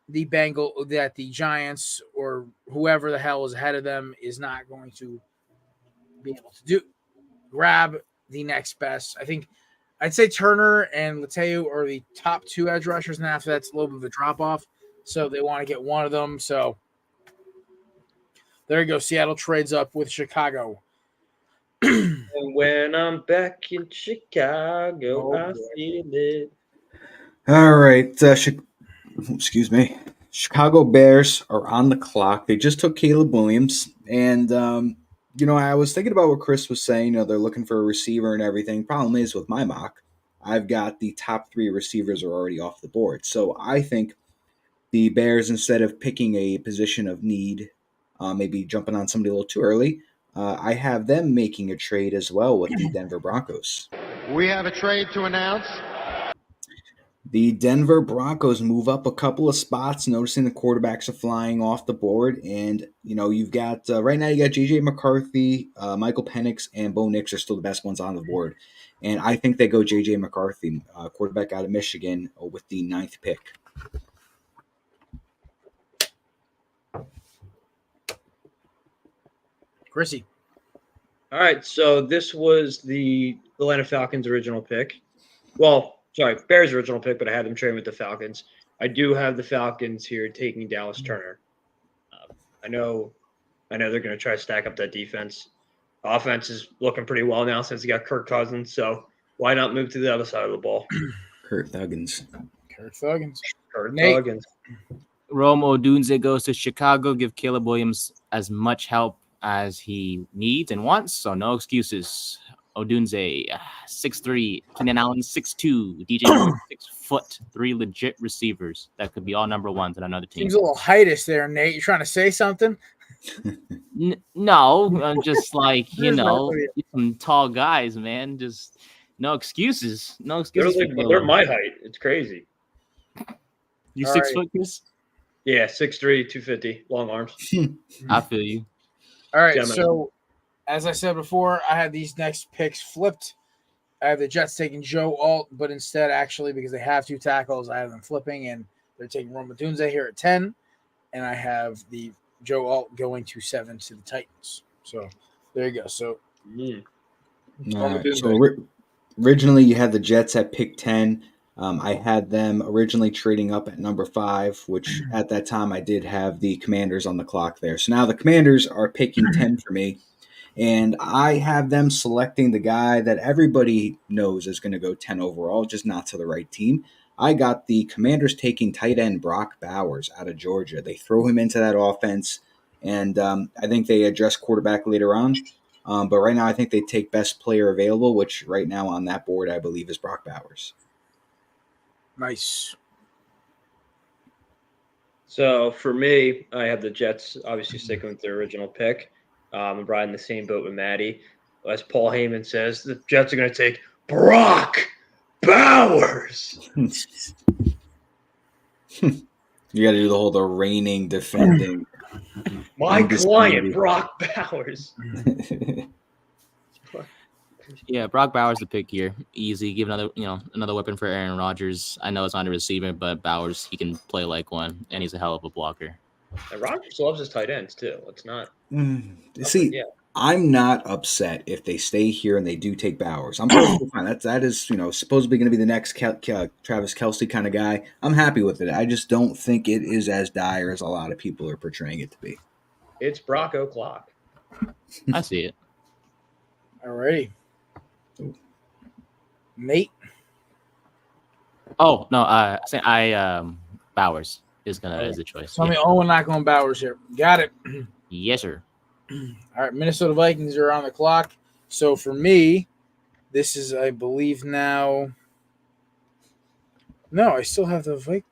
[SPEAKER 2] the Giants or whoever the hell is ahead of them is not going to be able to grab the next best. I think I'd say Turner and Latu are the top two edge rushers, and after that's a little bit of a drop off. So they want to get one of them. So there you go. Seattle trades up with Chicago.
[SPEAKER 3] And when I'm back in Chicago, I feel it.
[SPEAKER 4] All right. Excuse me. Chicago Bears are on the clock. They just took Caleb Williams. And, I was thinking about what Chris was saying. They're looking for a receiver and everything. Problem is, with my mock, I've got the top 3 receivers are already off the board. So I think the Bears, instead of picking a position of need, maybe jumping on somebody a little too early, I have them making a trade as well with the Denver Broncos.
[SPEAKER 6] We have a trade to announce.
[SPEAKER 4] The Denver Broncos move up a couple of spots, noticing the quarterbacks are flying off the board. And, you've got, right now you got J.J. McCarthy, Michael Penix, and Bo Nix are still the best ones on the board. And I think they go J.J. McCarthy, quarterback out of Michigan, with the 9th pick.
[SPEAKER 2] Chrissy.
[SPEAKER 3] All right, so this was the Atlanta Falcons' original pick. Well, sorry, Bears' original pick, but I had them trade with the Falcons. I do have the Falcons here taking Dallas Turner. I know they're going to try to stack up that defense. Offense is looking pretty well now since you got Kirk Cousins, so why not move to the other side of the ball?
[SPEAKER 4] Kirk Thuggins.
[SPEAKER 3] Nate.
[SPEAKER 5] Rome Odunze goes to Chicago. Give Caleb Williams as much help as he needs and wants, so no excuses. Odunze, 6'3", Keenan Allen, 6'2", DJ Moore, 6 foot, 3 legit receivers that could be all number ones in another team.
[SPEAKER 2] Seems a little heightish there, Nate. You trying to say something?
[SPEAKER 5] No, I'm just like, some tall guys, man. Just no excuses. No excuses.
[SPEAKER 3] They're my height. It's crazy.
[SPEAKER 5] You
[SPEAKER 2] all
[SPEAKER 5] 6
[SPEAKER 2] right.
[SPEAKER 5] foot, Chris?
[SPEAKER 3] Yeah, 6'3", 250, long arms.
[SPEAKER 5] I feel you.
[SPEAKER 2] All right,
[SPEAKER 3] Gentlemen.
[SPEAKER 2] so as I said before, I had these next picks flipped. I have the Jets taking Joe Alt, but instead, actually, because they have 2 tackles, I have them flipping, and they're taking Rome Odunze here at 10, and I have the Joe Alt going to 7 to the Titans. So there you go. So,
[SPEAKER 4] Originally, you had the Jets at pick 10. I had them originally trading up at number 5, which at that time I did have the Commanders on the clock there. So now the Commanders are picking 10 for me, and I have them selecting the guy that everybody knows is going to go 10 overall, just not to the right team. I got the Commanders taking tight end Brock Bowers out of Georgia. They throw him into that offense, and I think they address quarterback later on. But right now, I think they take best player available, which right now on that board, I believe, is Brock Bowers.
[SPEAKER 2] Nice.
[SPEAKER 3] So for me, I have the Jets obviously sticking with their original pick. I'm riding the same boat with Maddie. As Paul Heyman says, the Jets are going to take Brock Bowers.
[SPEAKER 4] You got to do the reigning, defending.
[SPEAKER 3] My client, Brock Bowers.
[SPEAKER 5] Yeah, Brock Bowers the pick here. Easy. Give another weapon for Aaron Rodgers. I know it's on the receiver, but Bowers, he can play like one, and he's a hell of a blocker.
[SPEAKER 3] And Rodgers loves his tight ends too. It's not.
[SPEAKER 4] See,
[SPEAKER 3] yeah.
[SPEAKER 4] I'm not upset if they stay here and they do take Bowers. I'm perfectly fine. That is supposedly going to be the next Travis Kelce kind of guy. I'm happy with it. I just don't think it is as dire as a lot of people are portraying it to be.
[SPEAKER 3] It's Brock O'Clock.
[SPEAKER 5] I see it.
[SPEAKER 2] Alrighty. Nate.
[SPEAKER 5] Oh no, Bowers is the choice.
[SPEAKER 2] Tell me, we're not going Bowers here. Got it.
[SPEAKER 5] Yes, sir.
[SPEAKER 2] All right, Minnesota Vikings are on the clock. So for me, this is, I believe now. No, I still have the Vikings.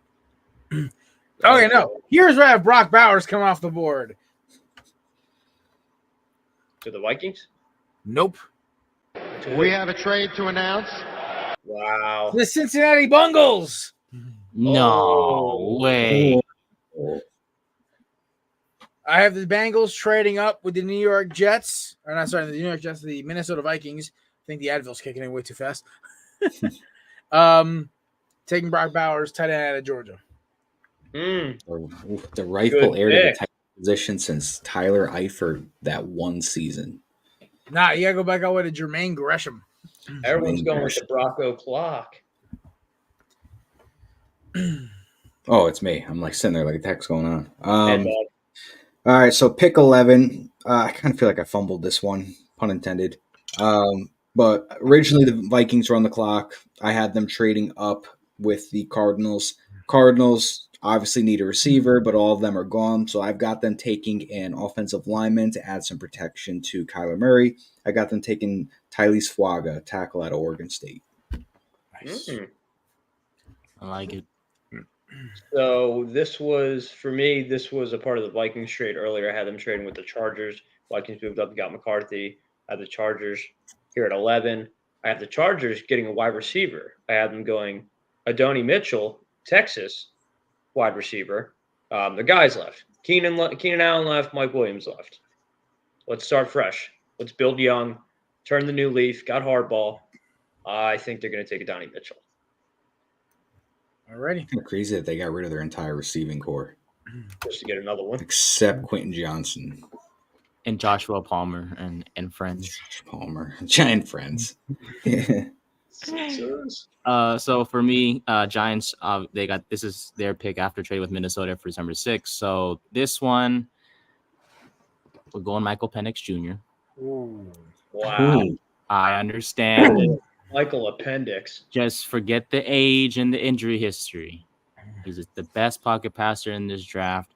[SPEAKER 2] Okay, no. Here's where I have Brock Bowers come off the board.
[SPEAKER 3] To the Vikings?
[SPEAKER 2] Nope.
[SPEAKER 6] We have a trade to announce.
[SPEAKER 3] Wow.
[SPEAKER 2] The Cincinnati Bungles.
[SPEAKER 5] No way.
[SPEAKER 2] I have the Bengals trading up with the New York Jets. Or not, sorry, the New York Jets, the Minnesota Vikings. I think the Advil's kicking in way too fast. Taking Brock Bowers, tight end out of Georgia.
[SPEAKER 4] The rightful heir to the tight end position since Tyler Eifert that one season.
[SPEAKER 2] Nah, you got to go back all the way to Jermaine Gresham.
[SPEAKER 3] Everyone's going with the Brock O'Clock.
[SPEAKER 4] Oh, it's me. I'm like sitting there like, what the heck's going on? All right, so pick 11. I kind of feel like I fumbled this one, pun intended. But originally the Vikings were on the clock. I had them trading up with the Cardinals. Cardinals obviously need a receiver, but all of them are gone. So I've got them taking an offensive lineman to add some protection to Kyler Murray. I got them taking Tylee Swaga, tackle out of Oregon State.
[SPEAKER 2] Nice.
[SPEAKER 5] I like it.
[SPEAKER 3] So this was, for me, this was a part of the Vikings trade earlier. I had them trading with the Chargers. Vikings moved up and got McCarthy. I had the Chargers here at 11. I have the Chargers getting a wide receiver. I had them going Adonai Mitchell, Texas, wide receiver. The guys left. Keenan Allen left. Mike Williams left. Let's start fresh. Let's build young. Turn the new leaf. Got hardball. I think they're going to take Adonai Mitchell.
[SPEAKER 2] Alrighty.
[SPEAKER 4] Kind of crazy that they got rid of their entire receiving core.
[SPEAKER 3] Just to get another one.
[SPEAKER 4] Except Quentin Johnson.
[SPEAKER 5] And Joshua Palmer and friends.
[SPEAKER 4] Palmer. Giant friends.
[SPEAKER 5] So for me, Giants, this is their pick after trade with Minnesota for December 6th. So this one, we're going Michael Penix Jr.
[SPEAKER 2] Ooh.
[SPEAKER 3] Wow.
[SPEAKER 5] I understand.
[SPEAKER 3] Michael Appendix.
[SPEAKER 5] Just forget the age and the injury history. He's the best pocket passer in this draft.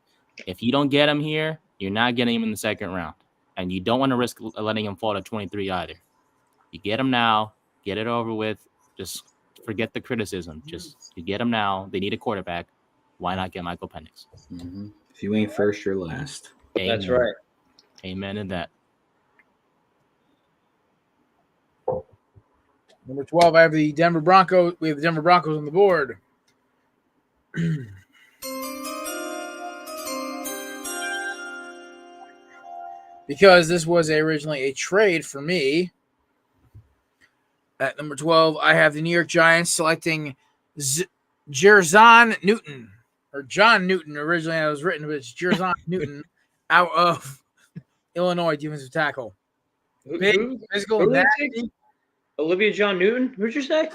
[SPEAKER 5] If you don't get him here, you're not getting him in the second round. And you don't want to risk letting him fall to 23 either. You get him now, get it over with. Just forget the criticism. Just you get him now. They need a quarterback. Why not get Michael Penix?
[SPEAKER 4] Mm-hmm. If you ain't first, you're last.
[SPEAKER 5] Amen.
[SPEAKER 3] That's right.
[SPEAKER 5] Amen to that.
[SPEAKER 2] Number 12, I have the Denver Broncos. We have the Denver Broncos on the board. Because this was originally a trade for me. At number 12, I have the New York Giants selecting Jerzon Newton. Or John Newton, originally it was written, but it's Jerzon Newton out of Illinois, defensive tackle. Big, physical, nasty.
[SPEAKER 3] Olivia John Newton? Who'd you say?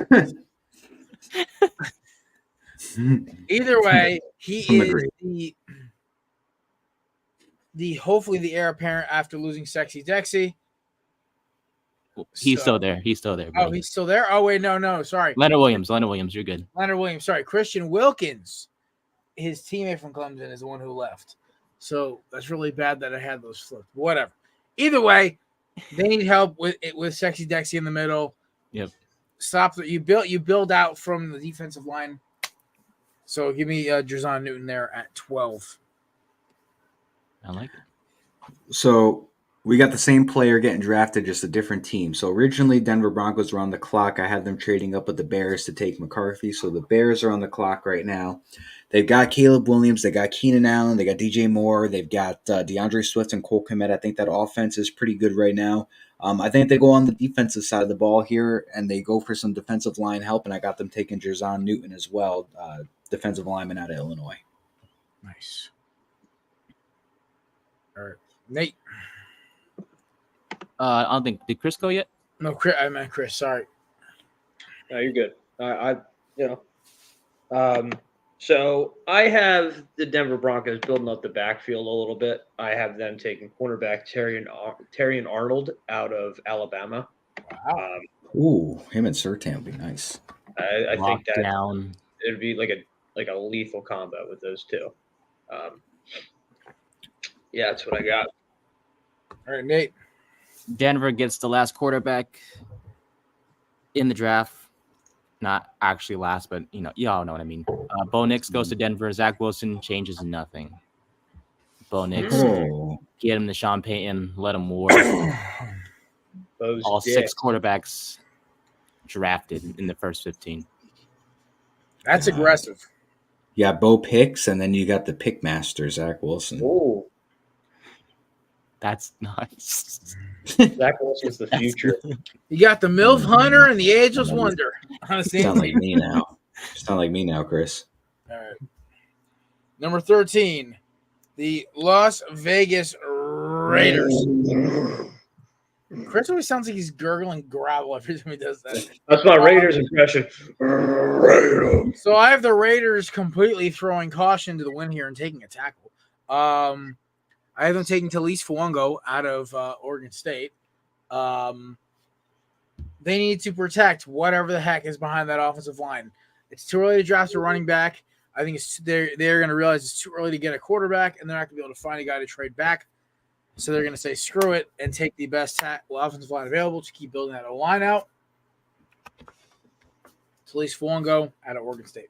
[SPEAKER 2] Either way, he is the hopefully the heir apparent after losing Sexy Dexy.
[SPEAKER 5] He's still there. He's still there.
[SPEAKER 2] Oh, he's still there? Oh, wait, no. Sorry.
[SPEAKER 5] Leonard Williams, you're good.
[SPEAKER 2] Leonard Williams, sorry. Christian Wilkins, his teammate from Clemson, is the one who left. So that's really bad that I had those flipped. Whatever. Either way, They need help with Sexy Dexy in the middle.
[SPEAKER 5] Yep.
[SPEAKER 2] Stop that. You build out from the defensive line. So give me Drazon Newton there at 12.
[SPEAKER 5] I like it.
[SPEAKER 4] So we got the same player getting drafted, just a different team. So originally, Denver Broncos were on the clock. I had them trading up with the Bears to take McCarthy. So the Bears are on the clock right now. They've got Caleb Williams. They got Keenan Allen. They got DJ Moore. They've got DeAndre Swift and Cole Kmet. I think that offense is pretty good right now. I think they go on the defensive side of the ball here, and they go for some defensive line help, and I got them taking Drazon Newton as well, defensive lineman out of Illinois.
[SPEAKER 2] Nice. All right. Nate.
[SPEAKER 5] I don't think did Chris go yet?
[SPEAKER 2] No, Chris. I meant Chris. Sorry.
[SPEAKER 3] No, you're good. So I have the Denver Broncos building up the backfield a little bit. I have them taking cornerback Terrion Arnold out of Alabama.
[SPEAKER 2] Wow.
[SPEAKER 4] Ooh, him and Surtain would be nice.
[SPEAKER 3] I think that
[SPEAKER 5] Down.
[SPEAKER 3] it'd be like a lethal combo with those two. Yeah, that's what I got.
[SPEAKER 2] All right, Nate.
[SPEAKER 5] Denver gets the last quarterback in the draft. Not actually last, but y'all know what I mean. Bo Nix goes to Denver. Zach Wilson changes nothing. Bo Nix, get him to Sean Payton, let him war. All 6 quarterbacks drafted in the first 15.
[SPEAKER 2] That's aggressive.
[SPEAKER 4] Yeah, Bo picks, and then you got the pick master, Zach Wilson.
[SPEAKER 3] Oh,
[SPEAKER 5] that's nice.
[SPEAKER 3] Zach Wilson's the future.
[SPEAKER 2] You got the MILF Hunter and the Ageless Wonder.
[SPEAKER 4] Sound like me now. Sound like me now, Chris.
[SPEAKER 2] All right. Number 13, the Las Vegas Raiders. Chris always sounds like he's gurgling gravel every time he does that.
[SPEAKER 3] That's my Raiders impression.
[SPEAKER 2] So I have the Raiders completely throwing caution to the wind here and taking a tackle. I have them taking Talise Fuongo out of Oregon State. They need to protect whatever the heck is behind that offensive line. It's too early to draft a running back. I think they're going to realize it's too early to get a quarterback, and they're not going to be able to find a guy to trade back. So they're going to say, screw it, and take the best offensive line available to keep building that line out. Talise Fuongo out of Oregon State.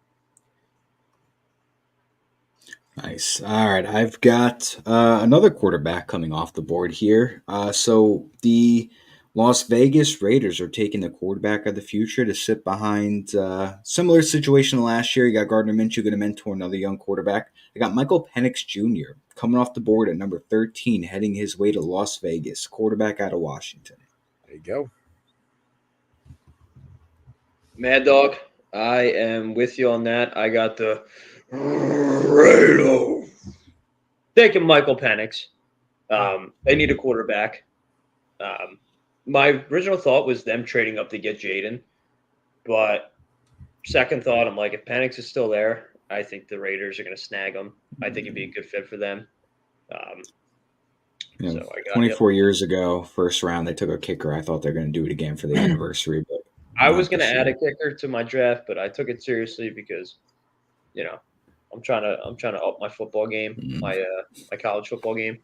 [SPEAKER 4] Nice. All right. I've got another quarterback coming off the board here. So the Las Vegas Raiders are taking the quarterback of the future to sit behind similar situation last year. You got Gardner Minshew going to mentor another young quarterback. They got Michael Penix Jr. coming off the board at number 13, heading his way to Las Vegas, quarterback out of Washington.
[SPEAKER 2] There you go.
[SPEAKER 3] Mad Dog, I am with you on that. I got the Raiders taking Michael Penix. They need a quarterback. My original thought was them trading up to get Jaden, but second thought, I'm like, if Penix is still there, I think the Raiders are going to snag him. I think it'd be a good fit for them. So I got
[SPEAKER 4] 24 years ago, first round, they took a kicker. I thought they were going to do it again for the anniversary, but
[SPEAKER 3] I was going to add a kicker to my draft, but I took it seriously because, I'm trying to up my football game, my college football game.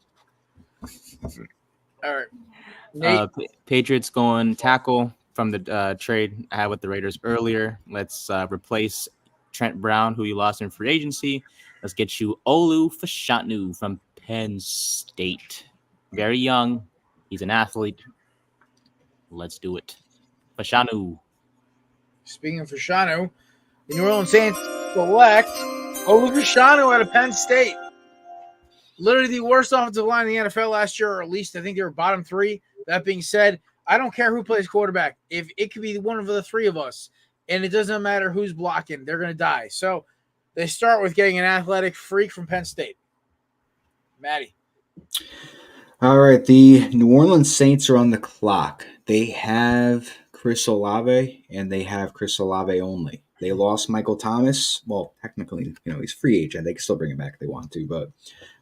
[SPEAKER 2] All right.
[SPEAKER 5] Patriots going tackle from the trade I had with the Raiders earlier. Let's replace Trent Brown, who you lost in free agency. Let's get you Olu Fashanu from Penn State. Very young. He's an athlete. Let's do it. Fashanu.
[SPEAKER 2] Speaking of Fashanu, the New Orleans Saints select Olu Fashanu out of Penn State. Literally the worst offensive line in the NFL last year, or at least I think they were bottom 3. That being said, I don't care who plays quarterback. If it could be one of the 3 of us, and it doesn't matter who's blocking, they're going to die. So they start with getting an athletic freak from Penn State. Maddie.
[SPEAKER 4] All right, the New Orleans Saints are on the clock. They have Chris Olave, and they have Chris Olave only. They lost Michael Thomas. Well, technically, he's free agent. They can still bring him back if they want to. But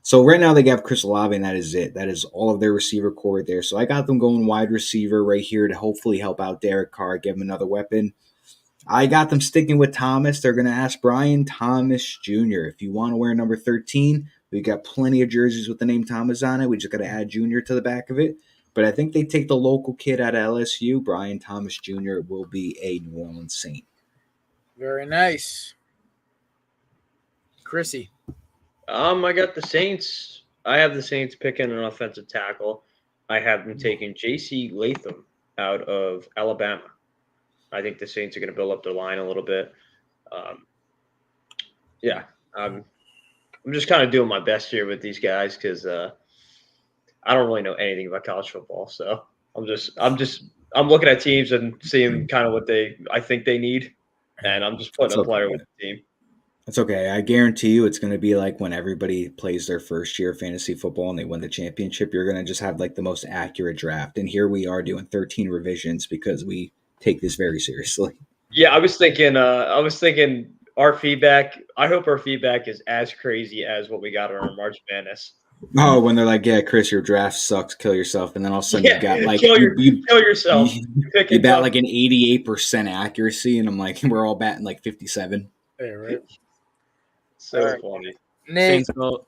[SPEAKER 4] so right now they have Chris Olave, and that is it. That is all of their receiver core there. So I got them going wide receiver right here to hopefully help out Derek Carr, give him another weapon. I got them sticking with Thomas. They're going to ask Brian Thomas Jr. if you want to wear number 13. We got plenty of jerseys with the name Thomas on it. We just got to add Jr. to the back of it. but I think they take the local kid out of LSU. Brian Thomas Jr. will be a New Orleans Saint.
[SPEAKER 2] Very nice. Chrissy.
[SPEAKER 3] I got the Saints. I have the Saints picking an offensive tackle. I have them taking J.C. Latham out of Alabama. I think the Saints are going to build up their line a little bit. I'm just kind of doing my best here with these guys because I don't really know anything about college football. So I'm looking at teams and seeing kind of what I think they need, and I'm just putting a player with the team.
[SPEAKER 4] That's okay. I guarantee you it's going to be like when everybody plays their first year of fantasy football and they win the championship. You're going to just have like the most accurate draft. And here we are doing 13 revisions because we take this very seriously.
[SPEAKER 3] Yeah, I was thinking our feedback. I hope our feedback is as crazy as what we got on our March Madness.
[SPEAKER 4] Oh, when they're like, "Yeah, Chris, your draft sucks. Kill yourself," and then all of a sudden you got like
[SPEAKER 3] kill yourself.
[SPEAKER 4] You bat like an 88% accuracy, and I'm like, we're all batting like 57.
[SPEAKER 2] Yeah, right.
[SPEAKER 3] So funny.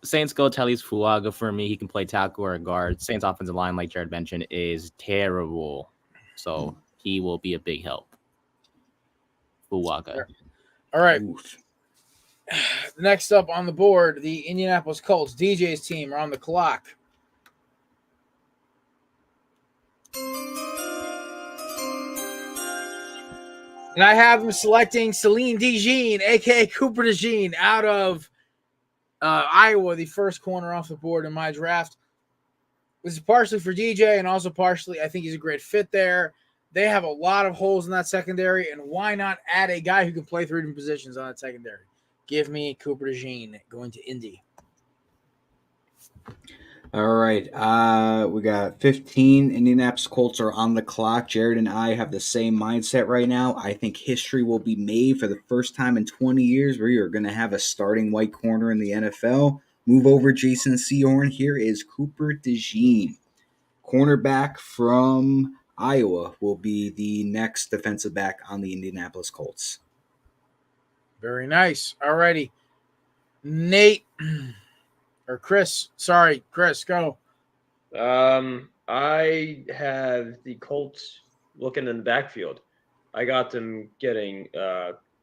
[SPEAKER 5] Saints go Tellys Fuaga for me. He can play tackle or guard. Saints offensive line, like Jared mentioned, is terrible. So he will be a big help. Fuaga.
[SPEAKER 2] All right. Next up on the board, the Indianapolis Colts, DJ's team, are on the clock. And I have them selecting Celine DeJean, a.k.a. Cooper DeJean, out of Iowa, the first corner off the board in my draft. This is partially for DJ and also partially I think he's a great fit there. They have a lot of holes in that secondary, and why not add a guy who can play 3 different positions on that secondary? Give me Cooper DeJean going to Indy.
[SPEAKER 4] All right. We got 15. Indianapolis Colts are on the clock. Jared and I have the same mindset right now. I think history will be made for the first time in 20 years. We are going to have a starting white corner in the NFL. Move over Jason Sehorn. Here is Cooper DeJean. Cornerback from Iowa will be the next defensive back on the Indianapolis Colts.
[SPEAKER 2] Very nice. All righty. Nate. Or Chris. Sorry, Chris, go.
[SPEAKER 3] I have the Colts looking in the backfield. I got them getting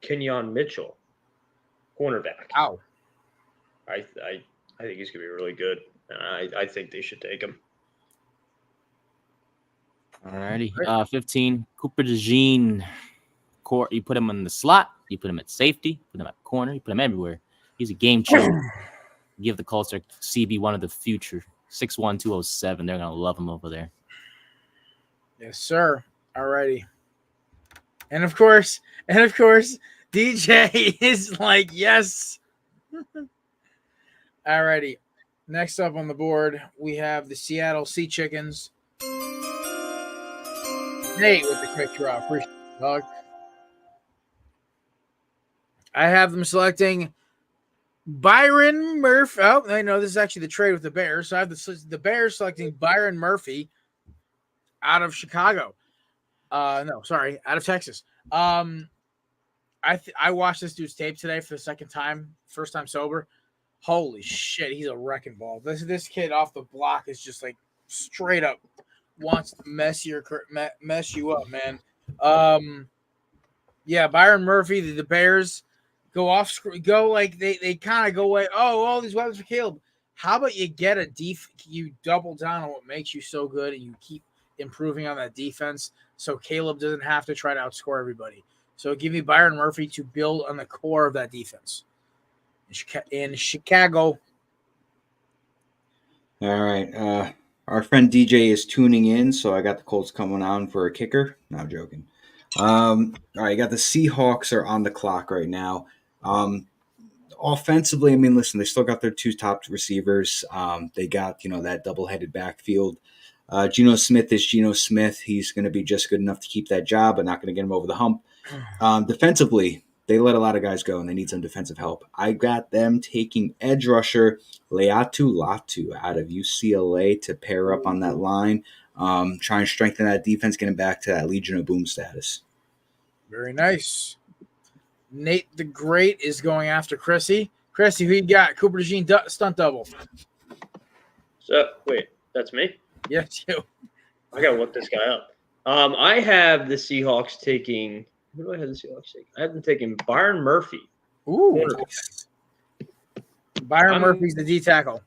[SPEAKER 3] Kenyon Mitchell, cornerback.
[SPEAKER 2] Ow.
[SPEAKER 3] I think he's gonna be really good. I think they should take him.
[SPEAKER 5] Alrighty. 15. Cooper DeJean. You put him in the slot. You put him at safety. Put him at corner. You put him everywhere. He's a game changer. Give the Colts their CB1 of the future. 6'1", 207. They're going to love him over there.
[SPEAKER 2] Yes, sir. All righty. And of course, DJ is like, yes. All righty. Next up on the board, we have the Seattle Sea Chickens. Nate with the quick draw. Appreciate it, dog. I have them selecting Byron Murphy. Oh, I know this is actually the trade with the Bears. So I have the Bears selecting Byron Murphy out of Chicago. Out of Texas. I watched this dude's tape today for the second time, first time sober. Holy shit, he's a wrecking ball. This kid off the block is just like straight up wants to mess you up, man. Yeah, Byron Murphy, the Bears. They kind of go away. Oh, all these weapons for Caleb. How about you get you double down on what makes you so good and you keep improving on that defense so Caleb doesn't have to try to outscore everybody. So give me Byron Murphy to build on the core of that defense in Chicago.
[SPEAKER 4] All right. Our friend DJ is tuning in, so I got the Colts coming on for a kicker. No, I'm joking. All right, you got the Seahawks are on the clock right now. Offensively, I mean, listen, they still got their 2 top receivers. They got, that double-headed backfield. Geno Smith is Geno Smith. He's going to be just good enough to keep that job, but not going to get him over the hump. Defensively, they let a lot of guys go, and they need some defensive help. I got them taking edge rusher Leatu Latu out of UCLA to pair up on that line, try and strengthen that defense, getting back to that Legion of Boom status.
[SPEAKER 2] Very nice. Nate the Great is going after Chrissy. Chrissy, who you got? Cooper DeJean stunt double.
[SPEAKER 3] So, wait, that's me?
[SPEAKER 2] Yes, you.
[SPEAKER 3] I gotta look this guy up. I have the Seahawks taking. Who do I have the Seahawks taking? I have them taking Byron Murphy.
[SPEAKER 2] Ooh, Byron Murphy's the D tackle.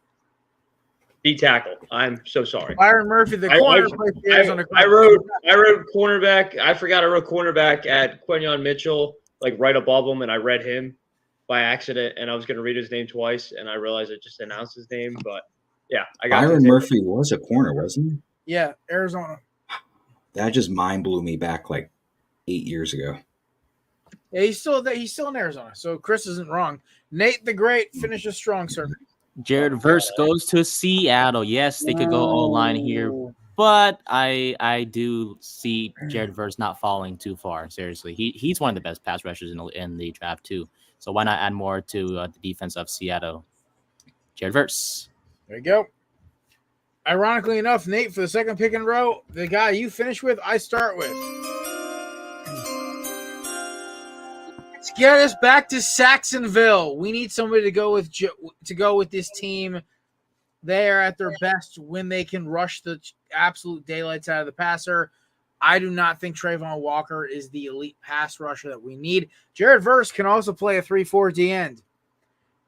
[SPEAKER 3] D tackle. I'm so sorry.
[SPEAKER 2] Byron Murphy, the corner.
[SPEAKER 3] I wrote cornerback. I forgot I wrote cornerback at Quinyon Mitchell, like right above him, and I read him by accident, and I was gonna read his name twice, and I realized I just announced his name. But yeah, I got
[SPEAKER 4] Byron Murphy was a corner, wasn't he?
[SPEAKER 2] Yeah, Arizona.
[SPEAKER 4] That just mind blew me back like 8 years ago.
[SPEAKER 2] Yeah, he's still in Arizona, so Chris isn't wrong. Nate the Great finishes strong, sir.
[SPEAKER 5] Jared Verse goes to Seattle. Yes, they could go O-line here, but I do see Jared Verse not falling too far. Seriously, he's one of the best pass rushers in the draft too. So why not add more to the defense of Seattle? Jared Verse.
[SPEAKER 2] There you go. Ironically enough, Nate, for the second pick in a row, the guy you finish with, I start with. Let's get us back to Saxonville. We need somebody to go with this team. They are at their best when they can rush the absolute daylights out of the passer. I do not think Trayvon Walker is the elite pass rusher that we need. Jared Verse can also play a 3-4 D end.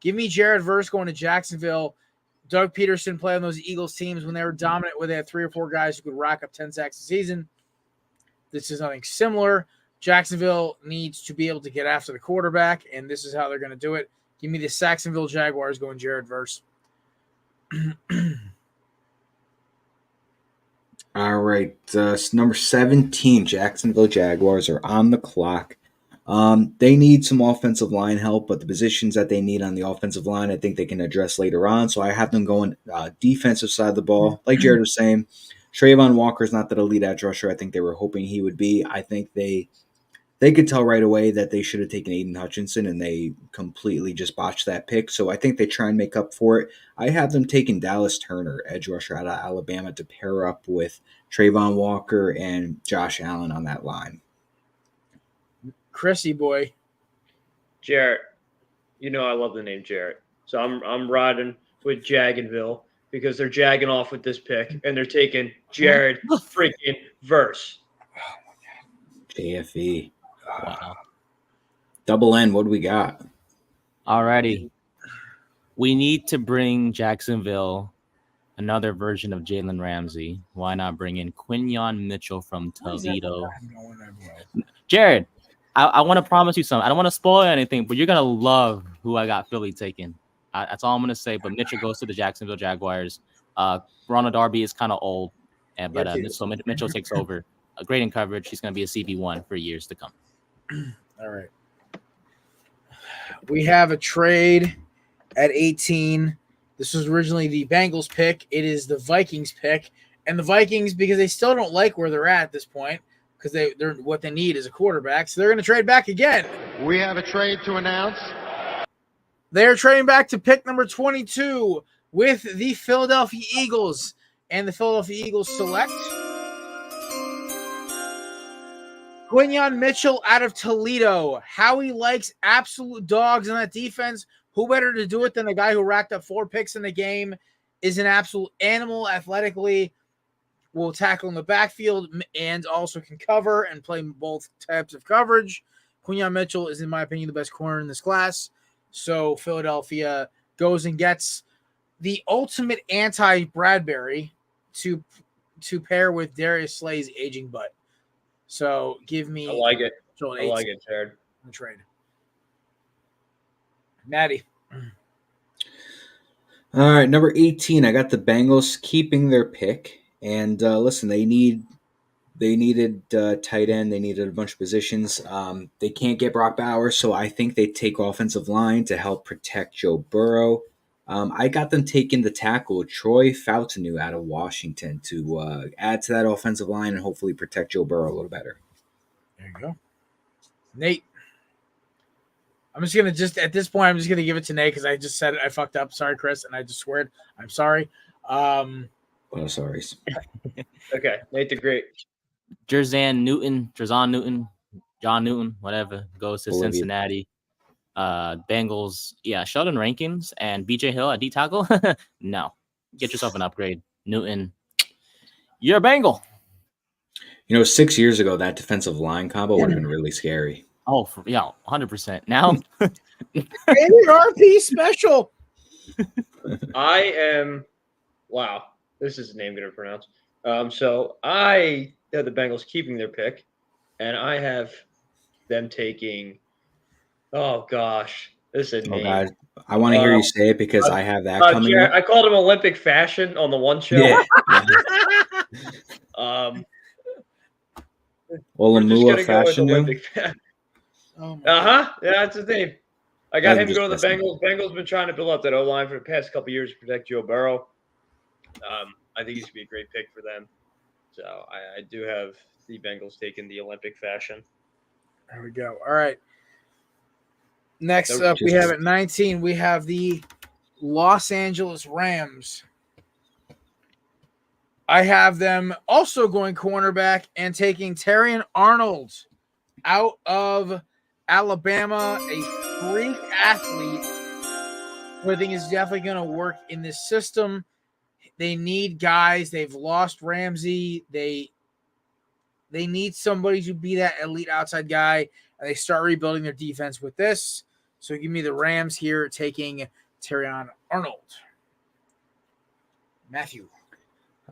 [SPEAKER 2] Give me Jared Verse going to Jacksonville. Doug Peterson played on those Eagles teams when they were dominant, where they had 3 or 4 guys who could rack up 10 sacks a season. This is nothing similar. Jacksonville needs to be able to get after the quarterback, and this is how they're going to do it. Give me the Saxonville Jaguars going Jared Verse.
[SPEAKER 4] All right, number 17, Jacksonville Jaguars are on the clock. They need some offensive line help, but the positions that they need on the offensive line, I think they can address later on. So I have them going defensive side of the ball. Like Jared was saying, Trayvon Walker is not that elite edge rusher I think they were hoping he would be. I think they could tell right away that they should have taken Aiden Hutchinson, and they completely just botched that pick. So I think they try and make up for it. I have them taking Dallas Turner, edge rusher out of Alabama, to pair up with Trayvon Walker and Josh Allen on that line.
[SPEAKER 2] Chrissy boy.
[SPEAKER 3] Jarrett. You know I love the name Jarrett. So I'm riding with Jaganville because they're jagging off with this pick, and they're taking Jared freaking Verse.
[SPEAKER 4] JFE. Wow. Double N, what do we got?
[SPEAKER 5] Alrighty. We need to bring Jacksonville another version of Jalen Ramsey. Why not bring in Quinyon Mitchell from Toledo? Jared, I want to promise you something. I don't want to spoil anything, but you're going to love who I got Philly taking. That's all I'm going to say. But Mitchell goes to the Jacksonville Jaguars. Ronald Darby is kind of old, but so Mitchell takes over. Great in coverage. He's going to be a CB1 for years to come.
[SPEAKER 2] All right. We have a trade at 18. This was originally the Bengals pick. It is the Vikings pick. And the Vikings, because they still don't like where they're at this point, because they're what they need is a quarterback, so they're going to trade back again.
[SPEAKER 6] We have a trade to announce.
[SPEAKER 2] They're trading back to pick number 22 with the Philadelphia Eagles. And the Philadelphia Eagles select Quinyon Mitchell out of Toledo. Howie likes absolute dogs in that defense. Who better to do it than the guy who racked up 4 picks in the game, is an absolute animal athletically, will tackle in the backfield, and also can cover and play both types of coverage. Quinyon Mitchell is, in my opinion, the best corner in this class. So Philadelphia goes and gets the ultimate anti-Bradbury to pair with Darius Slay's aging butt. So give me.
[SPEAKER 3] I like it. I like it, Jared.
[SPEAKER 2] Trade. Maddie.
[SPEAKER 4] All right, number 18. I got the Bengals keeping their pick, and listen, they needed tight end. They needed a bunch of positions. They can't get Brock Bowers, so I think they take offensive line to help protect Joe Burrow. I got them taking the tackle Troy Fautanu out of Washington to add to that offensive line and hopefully protect Joe Burrow a little better.
[SPEAKER 2] There you go. Nate. I'm just going to at this point, I'm just going to give it to Nate because I just said it. I fucked up. Sorry, Chris. And I just sweared. I'm sorry.
[SPEAKER 4] Oh, sorry.
[SPEAKER 3] Okay. Nate the Great.
[SPEAKER 5] John Newton, whatever, goes to Cincinnati. Bengals, Sheldon Rankins and BJ Hill at D tackle. No. Get yourself an upgrade. Newton, you're a Bengal.
[SPEAKER 4] 6 years ago, that defensive line combo would have been really scary.
[SPEAKER 5] Oh, 100%. Now,
[SPEAKER 2] Rated RP special.
[SPEAKER 3] Wow, this is a name going to pronounce. So I have the Bengals keeping their pick, and I have them taking. Oh gosh, this is a name.
[SPEAKER 4] God. I want to hear you say it because I have that coming
[SPEAKER 3] Jared,
[SPEAKER 4] up.
[SPEAKER 3] I called him Olympic fashion on the one show.
[SPEAKER 4] Yeah.
[SPEAKER 3] Olamua
[SPEAKER 4] fashion.
[SPEAKER 2] Oh
[SPEAKER 3] Yeah, that's his name. I got
[SPEAKER 4] I'm
[SPEAKER 3] him going to
[SPEAKER 4] just
[SPEAKER 3] the Bengals. Bengals been trying to build up that O line for the past couple years to protect Joe Burrow. I think he's gonna be a great pick for them. So I do have the Bengals taking the Olympic fashion.
[SPEAKER 2] There we go. All right. Next up, we have at 19, we have the Los Angeles Rams. I have them also going cornerback and taking Terrion Arnold out of Alabama, a freak athlete who I think is definitely going to work in this system. They need guys. They've lost Ramsey. They need somebody to be that elite outside guy, and they start rebuilding their defense with this. So give me the Rams here taking Terrion Arnold. Matthew.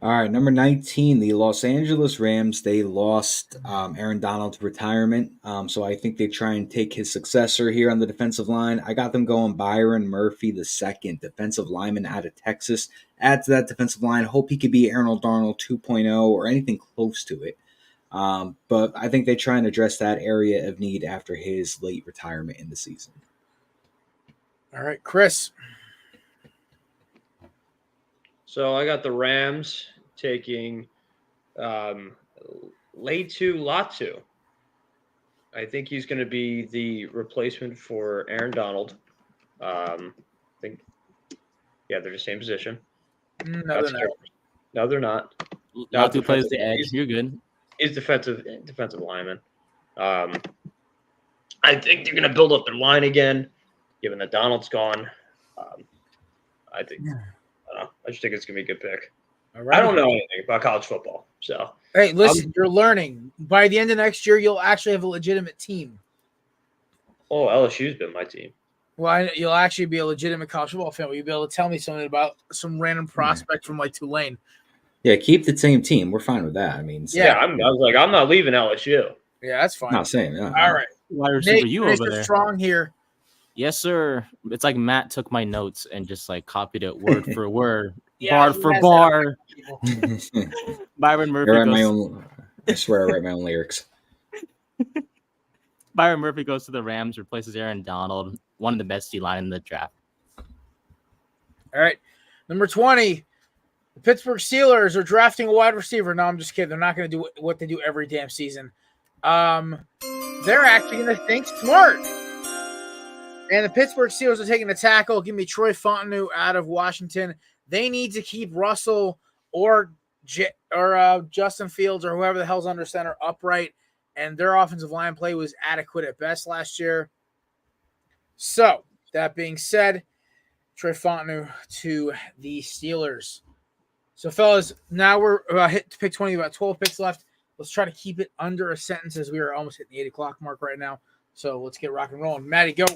[SPEAKER 4] All right, number 19, the Los Angeles Rams. They lost Aaron Donald to retirement, so I think they try and take his successor here on the defensive line. I got them going Byron Murphy II, defensive lineman out of Texas. Add to that defensive line. Hope he could be Aaron Donald 2.0 or anything close to it. But I think they try and address that area of need after his late retirement in the season.
[SPEAKER 2] All right, Chris.
[SPEAKER 3] So I got the Rams taking Latu Latu. I think he's going to be the replacement for Aaron Donald. I think, they're the same position.
[SPEAKER 2] No, they're not.
[SPEAKER 3] No, they're not.
[SPEAKER 5] Latu plays the edge. You're good.
[SPEAKER 3] He's defensive lineman. I think they're going to build up their line again, given that Donald's gone. I think. I just think it's going to be a good pick.
[SPEAKER 2] All right.
[SPEAKER 3] I don't know anything about college football. So,
[SPEAKER 2] hey, listen, you're learning. By the end of next year, you'll actually have a legitimate team.
[SPEAKER 3] Oh, LSU's been my team.
[SPEAKER 2] Well, you'll actually be a legitimate college football fan. Will you be able to tell me something about some random prospect from like Tulane?
[SPEAKER 4] Yeah, keep the same team. We're fine with that. I mean,
[SPEAKER 3] I'm not leaving LSU.
[SPEAKER 2] Yeah, that's fine.
[SPEAKER 4] Not saying that.
[SPEAKER 2] All right.
[SPEAKER 5] Wide receiver, you over there.
[SPEAKER 2] Strong here.
[SPEAKER 5] Yes, sir. It's like Matt took my notes and just like copied it word for word,
[SPEAKER 2] Yeah,
[SPEAKER 5] bar for bar. Byron Murphy
[SPEAKER 4] I swear I write my own lyrics.
[SPEAKER 5] Byron Murphy goes to the Rams, replaces Aaron Donald, one of the best D-line in the draft.
[SPEAKER 2] All right. Number 20, the Pittsburgh Steelers are drafting a wide receiver. No, I'm just kidding. They're not going to do what they do every damn season. They're actually going to think smart. And the Pittsburgh Steelers are taking a tackle. Give me Troy Fontenot out of Washington. They need to keep Russell or Justin Fields or whoever the hell's under center upright. And their offensive line play was adequate at best last year. So, that being said, Troy Fontenot to the Steelers. So, fellas, now we're hit to pick 20, about 12 picks left. Let's try to keep it under a sentence as we are almost hitting the 8 o'clock mark right now. So, let's get rock and rolling. Maddie, go.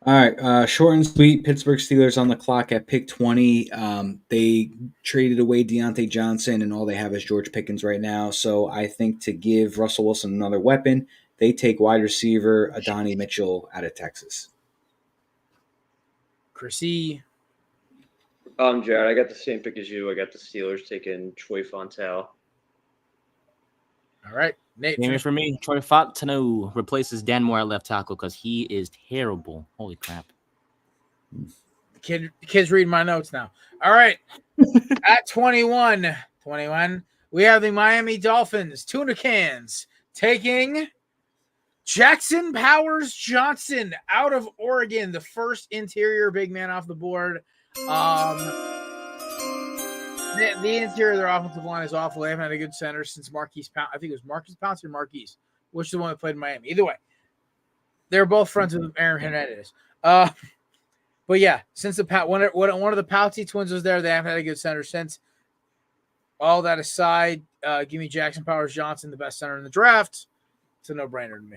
[SPEAKER 4] All right, short and sweet. Pittsburgh Steelers on the clock at pick 20. They traded away Deontay Johnson, and all they have is George Pickens right now. So I think to give Russell Wilson another weapon, they take wide receiver Adonai Mitchell out of Texas.
[SPEAKER 2] Chrissy.
[SPEAKER 3] Jared, I got the same pick as you. I got the Steelers taking Troy Fontenot.
[SPEAKER 2] All right. Nate.
[SPEAKER 5] Name it for me. Troy Fontenot replaces Dan Moore at left tackle because he is terrible. Holy crap.
[SPEAKER 2] The kid's reading my notes now. All right. At 21, we have the Miami Dolphins, tuna cans, taking Jackson Powers Johnson out of Oregon, the first interior big man off the board. The interior of their offensive line is awful. They haven't had a good center since Marquise Pouncey. I think it was Marquise Pouncey or Marquise, which is the one that played in Miami. Either way, they're both friends with Aaron Hernandez. But yeah, since one of the Pouncey twins was there, they haven't had a good center since. All that aside, give me Jackson Powers Johnson, the best center in the draft. It's a no-brainer to me.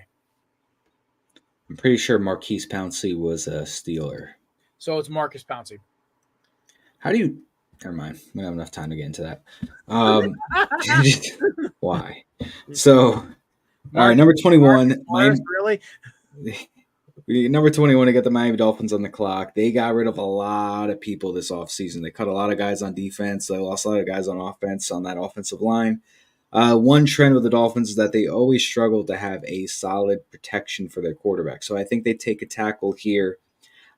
[SPEAKER 4] I'm pretty sure Marquise Pouncey was a Steeler.
[SPEAKER 2] So it's Marcus Pouncey.
[SPEAKER 4] How do you? Never mind. We don't have enough time to get into that. Why? So, all right, number 21.
[SPEAKER 2] Marcus, really?
[SPEAKER 4] Number 21 to get the Miami Dolphins on the clock. They got rid of a lot of people this offseason. They cut a lot of guys on defense. They lost a lot of guys on offense on that offensive line. One trend with the Dolphins is that they always struggle to have a solid protection for their quarterback. So I think they take a tackle here.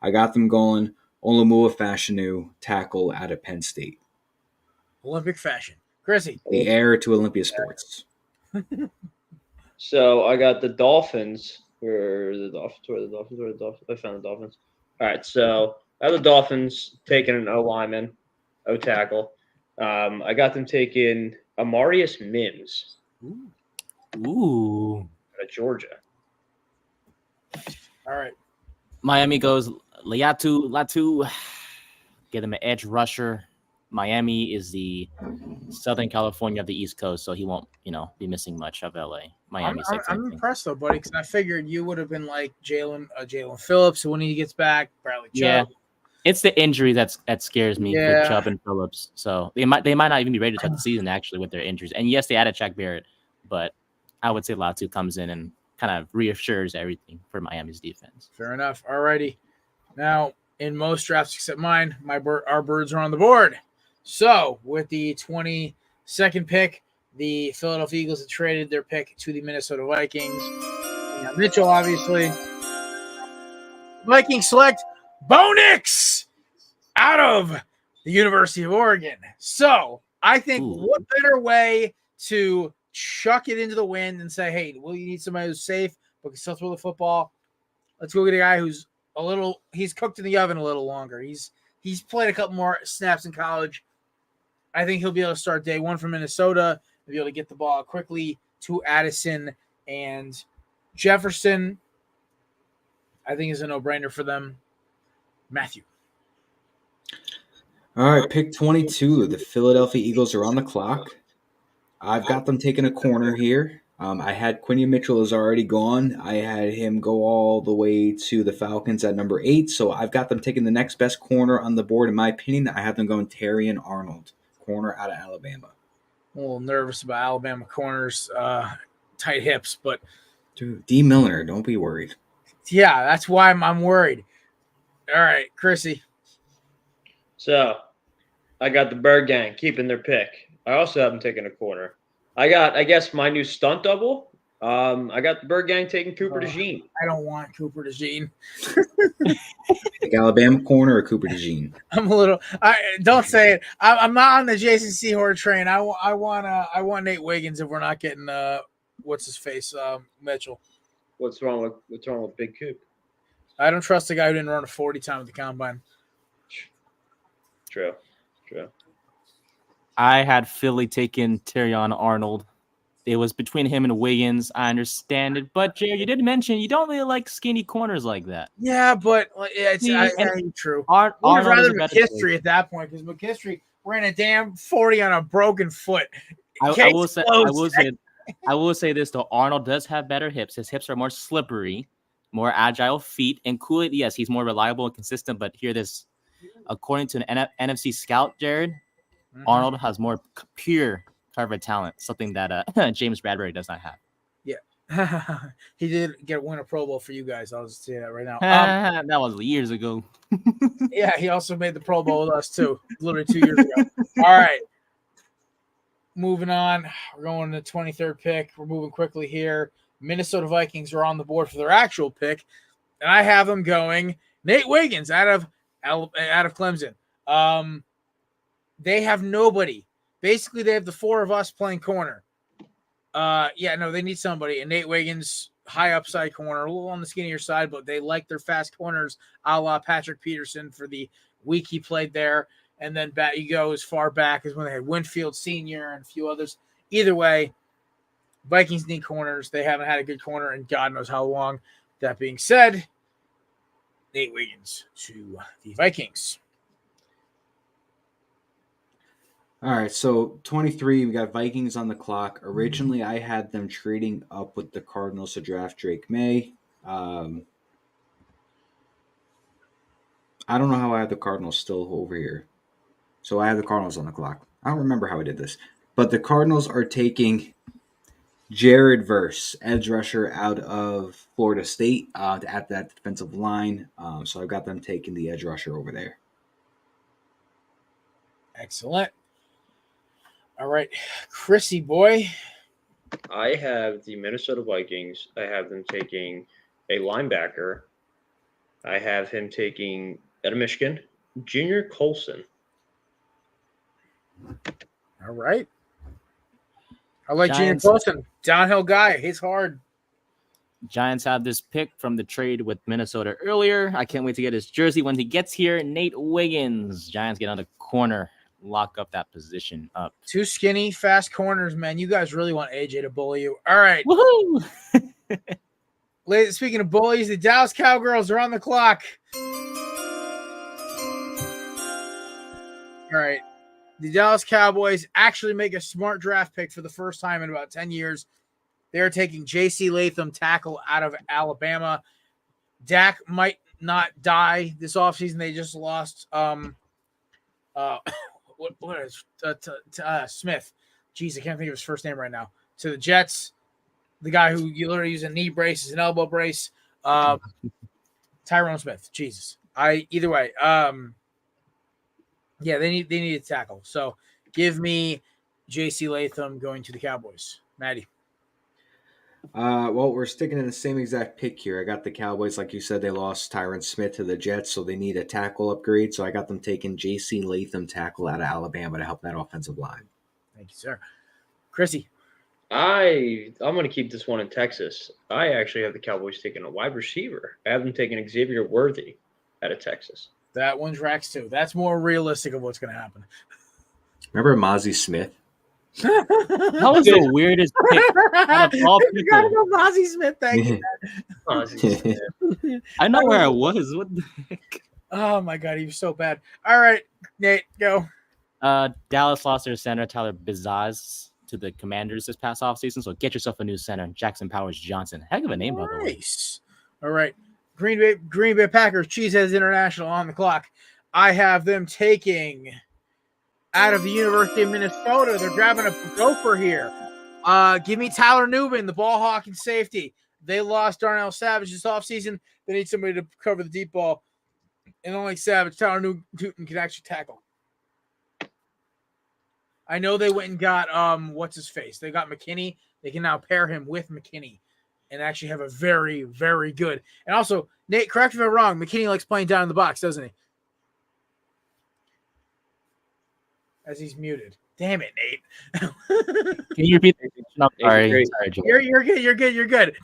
[SPEAKER 4] I got them going Olumua Fashanu, tackle out of Penn State.
[SPEAKER 2] Olympic fashion. Chrissy.
[SPEAKER 4] The heir to Olympia Sports.
[SPEAKER 3] So I got the Dolphins. Where are the Dolphins? I found the Dolphins. All right, so I have the Dolphins taking an O lineman, O tackle. I got them taking Amarius Mims.
[SPEAKER 5] Ooh.
[SPEAKER 3] Out of Georgia.
[SPEAKER 2] All right.
[SPEAKER 5] Miami goes Latu. Get him an edge rusher. Miami is the Southern California of the East Coast, so he won't, be missing much of LA. Miami.
[SPEAKER 2] I'm impressed though, buddy, because I figured you would have been like Jalen Phillips when he gets back. Bradley Chubb.
[SPEAKER 5] Yeah, it's the injury that scares me with Chubb and Phillips. So they might not even be ready to start the season actually with their injuries. And yes, they added Shaq Barrett, but I would say Latu comes in and kind of reassures everything for Miami's defense.
[SPEAKER 2] Fair enough. All righty. Now, in most drafts except mine, our birds are on the board. So, with the 22nd pick, the Philadelphia Eagles have traded their pick to the Minnesota Vikings. Now, Mitchell, obviously. Vikings select Bo Nix out of the University of Oregon. So, I think what better way to chuck it into the wind and say, hey, well, you need somebody who's safe but can still throw the football. Let's go get a guy who's he's cooked in the oven a little longer. He's played a couple more snaps in college. I think he'll be able to start day one for Minnesota. He'll be able to get the ball quickly to Addison and Jefferson. I think is a no-brainer for them. Matthew.
[SPEAKER 4] All right, pick 22. The Philadelphia Eagles are on the clock. I've got them taking a corner here. I had Quinion Mitchell is already gone. I had him go all the way to the Falcons at number 8. So I've got them taking the next best corner on the board. In my opinion, I have them going Terrion Arnold, corner out of Alabama.
[SPEAKER 2] A little nervous about Alabama corners, tight hips, but
[SPEAKER 4] dude, D. Milner, don't be worried.
[SPEAKER 2] Yeah, that's why I'm worried. All right, Chrissy.
[SPEAKER 3] So I got the Bird Gang keeping their pick. I also have them taking a corner. I guess, my new stunt double. I got the Bird Gang taking Cooper DeJean.
[SPEAKER 2] I don't want Cooper DeJean.
[SPEAKER 4] Like Alabama corner or Cooper DeJean?
[SPEAKER 2] I'm a little. Don't say it. I'm not on the Jason Sehorn train. I want Nate Wiggins if we're not getting what's his face Mitchell.
[SPEAKER 3] What's wrong with Big Coop?
[SPEAKER 2] I don't trust the guy who didn't run a 40 time at the combine.
[SPEAKER 3] True.
[SPEAKER 5] I had Philly taking Terrion Arnold. It was between him and Wiggins. I understand it. But, Jared, you did mention you don't really like skinny corners like that.
[SPEAKER 2] Yeah, but it's true. I would rather McKinstry at that point because McKinstry ran a damn 40 on a broken foot.
[SPEAKER 5] I will say this, though. Arnold does have better hips. His hips are more slippery, more agile feet. And cool, yes, he's more reliable and consistent. But hear this. According to an NFC scout, Jared, Arnold has more pure cover talent, something that James Bradbury does not have.
[SPEAKER 2] Yeah. He did win a Pro Bowl for you guys. I'll just say that right now.
[SPEAKER 5] That was years ago.
[SPEAKER 2] Yeah, he also made the Pro Bowl with us, too. Literally 2 years ago. All right. Moving on. We're going to the 23rd pick. We're moving quickly here. Minnesota Vikings are on the board for their actual pick. And I have them going Nate Wiggins out of Clemson. They have nobody. Basically, they have the four of us playing corner. They need somebody. And Nate Wiggins, high upside corner, a little on the skinnier side, but they like their fast corners, a la Patrick Peterson for the week he played there. And then you go as far back as when they had Winfield Sr. and a few others. Either way, Vikings need corners. They haven't had a good corner in God knows how long. That being said, Nate Wiggins to the Vikings.
[SPEAKER 4] All right, so 23, we got Vikings on the clock. Originally, I had them trading up with the Cardinals to draft Drake May. I don't know how I have the Cardinals still over here. So I have the Cardinals on the clock. I don't remember how I did this. But the Cardinals are taking Jared Verse, edge rusher out of Florida State, to add that defensive line. So I've got them taking the edge rusher over there.
[SPEAKER 2] Excellent. All right, Chrissy boy.
[SPEAKER 3] I have the Minnesota Vikings. I have them taking a linebacker. I have him taking out of Michigan, Junior Colson.
[SPEAKER 2] All right. I like Junior
[SPEAKER 5] Giants.
[SPEAKER 2] Colson. Downhill guy. Hits hard.
[SPEAKER 5] Giants have this pick from the trade with Minnesota earlier. I can't wait to get his jersey when he gets here. Nate Wiggins. Giants get on the corner. Lock up that position up.
[SPEAKER 2] Two skinny, fast corners, man. You guys really want AJ to bully you. All right.
[SPEAKER 5] Woohoo!
[SPEAKER 2] Ladies, speaking of bullies, the Dallas Cowgirls are on the clock. All right. The Dallas Cowboys actually make a smart draft pick for the first time in about 10 years. They're taking J.C. Latham, tackle out of Alabama. Dak might not die this offseason. They just lost Smith. Jeez, I can't think of his first name right now. To the Jets, the guy who you literally use a knee brace as an elbow brace. Tyrone Smith. Jesus. Either way. Yeah, they need a tackle. So give me J.C. Latham going to the Cowboys. Maddie.
[SPEAKER 4] Well, we're sticking in the same exact pick here. I got the Cowboys, like you said, they lost Tyron Smith to the Jets, so they need a tackle upgrade. So I got them taking J.C. Latham, tackle out of Alabama, to help that offensive line.
[SPEAKER 2] Thank you, sir. Chrissy.
[SPEAKER 3] I'm going to keep this one in Texas. I actually have the Cowboys taking a wide receiver. I have them taking Xavier Worthy out of Texas.
[SPEAKER 2] That one tracks too. That's more realistic of what's going to happen.
[SPEAKER 4] Remember Mozzie Smith?
[SPEAKER 5] That was the weirdest pick out of all people.
[SPEAKER 2] Mozzie Smith, thank you.
[SPEAKER 5] I know where I was. What the heck?
[SPEAKER 2] Oh my god, he was so bad. All right, Nate, go.
[SPEAKER 5] Dallas lost their center, Tyler Bizaz, to the Commanders this past offseason. So get yourself a new center, Jackson Powers Johnson. Heck of a name, by the way.
[SPEAKER 2] Nice. All right. Green Bay Packers, Cheeseheads International on the clock. I have them taking out of the University of Minnesota. They're grabbing a gopher here. Give me Tyler Newman, the ball hawk and safety. They lost Darnell Savage this offseason. They need somebody to cover the deep ball. And unlike Savage, Tyler Newton can actually tackle. I know they went and got what's his face. They got McKinney. They can now pair him with McKinney and actually have a very, very good. And also, Nate, correct me if I'm wrong, McKinney likes playing down in the box, doesn't he? As he's muted. Damn it, Nate.
[SPEAKER 5] Can you repeat that? No, sorry.
[SPEAKER 2] You're good.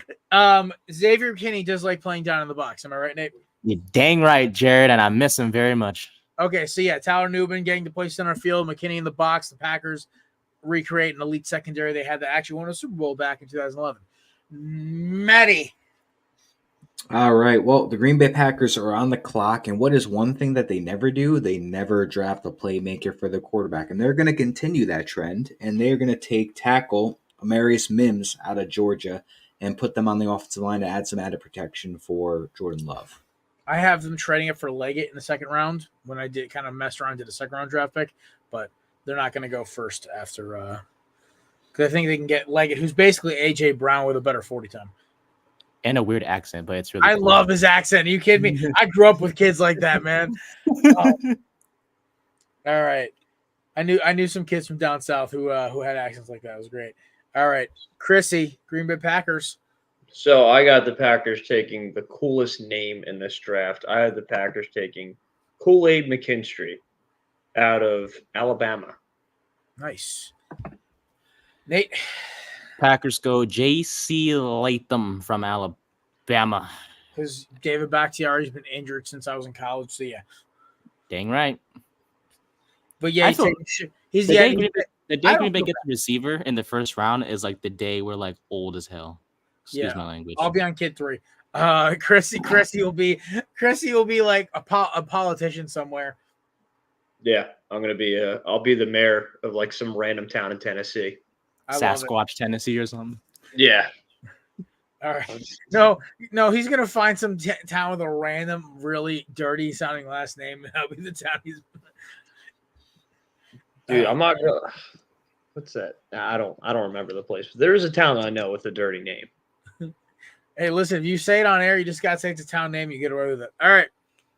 [SPEAKER 2] Xavier McKinney does like playing down in the box. Am I right, Nate?
[SPEAKER 5] You're dang right, Jared, and I miss him very much.
[SPEAKER 2] Okay, so yeah, Tyler Newman getting to play center field, McKinney in the box. The Packers recreate an elite secondary they had that actually won a Super Bowl back in 2011. Maddie.
[SPEAKER 4] All right. Well, the Green Bay Packers are on the clock, and what is one thing that they never do? They never draft a playmaker for their quarterback, and they're going to continue that trend, and they're going to take tackle Amarius Mims out of Georgia and put them on the offensive line to add some added protection for Jordan Love.
[SPEAKER 2] I have them trading it for Leggett in the second round when I did kind of mess around, did a second round draft pick, but they're not going to go first after because I think they can get Leggett, who's basically A.J. Brown with a better 40 time.
[SPEAKER 5] And a weird accent, but it's really
[SPEAKER 2] I
[SPEAKER 5] cool.
[SPEAKER 2] love his accent. Are you kidding me? I grew up with kids like that, man. All right. I knew some kids from down south who had accents like that. It was great. All right. Chrissy, Green Bay Packers.
[SPEAKER 3] So I got the Packers taking the coolest name in this draft. I had the Packers taking Kool-Aid McKinstry out of Alabama.
[SPEAKER 2] Nice. Nate.
[SPEAKER 5] Packers go J.C. Latham from Alabama.
[SPEAKER 2] Because David Bakhtiari's been injured since I was in college, so yeah.
[SPEAKER 5] Dang right.
[SPEAKER 2] But yeah, he's
[SPEAKER 5] the day Green Bay
[SPEAKER 2] bad.
[SPEAKER 5] gets a receiver in the first round is like the day we're like old as hell. Excuse my language.
[SPEAKER 2] I'll be on kid 3. Chrissy will be like a politician somewhere.
[SPEAKER 3] Yeah, I'll be the mayor of like some random town in Tennessee.
[SPEAKER 2] I love it.
[SPEAKER 5] Sasquatch, Tennessee, or something.
[SPEAKER 3] Yeah.
[SPEAKER 2] All right. No, he's gonna find some town with a random, really dirty sounding last name, and that'll be the town he's.
[SPEAKER 3] Dude, I'm not gonna. What's that? I don't remember the place. There is a town that I know with a dirty name.
[SPEAKER 2] Hey, listen, if you say it on air, you just gotta say it's a town name. You get away with it. All right.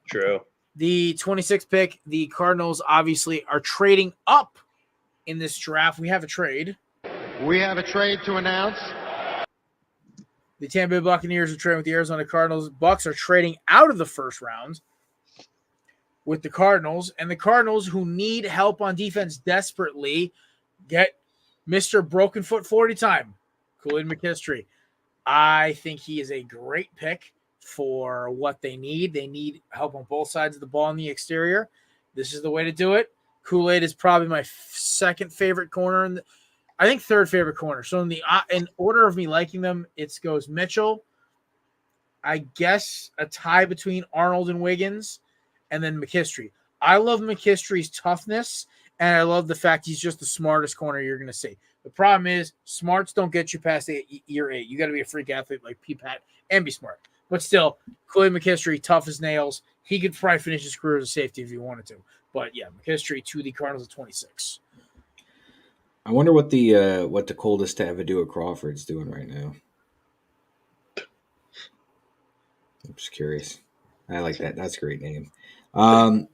[SPEAKER 3] True.
[SPEAKER 2] The 26th pick, the Cardinals obviously are trading up in this draft. We have a trade.
[SPEAKER 6] We have a trade to announce.
[SPEAKER 2] The Tampa Bay Buccaneers are trading with the Arizona Cardinals. Bucs are trading out of the first round with the Cardinals. And the Cardinals, who need help on defense desperately, get Mr. Broken Foot 40 time, Kool-Aid McKinstry. I think he is a great pick for what they need. They need help on both sides of the ball in the exterior. This is the way to do it. Kool-Aid is probably my second favorite corner. I think third favorite corner. So in order of me liking them, it goes Mitchell, I guess a tie between Arnold and Wiggins, and then McKinstry. I love McKinstry's toughness, and I love the fact he's just the smartest corner you're going to see. The problem is smarts don't get you past year 8. You got to be a freak athlete like P-Pat and be smart. But still, Kool-Aid McKinstry, tough as nails. He could probably finish his career as a safety if he wanted to. But yeah, McKinstry to the Cardinals at 26.
[SPEAKER 4] I wonder what the coldest to ever do at Crawford's doing right now. I'm just curious. I like that. That's a great name. All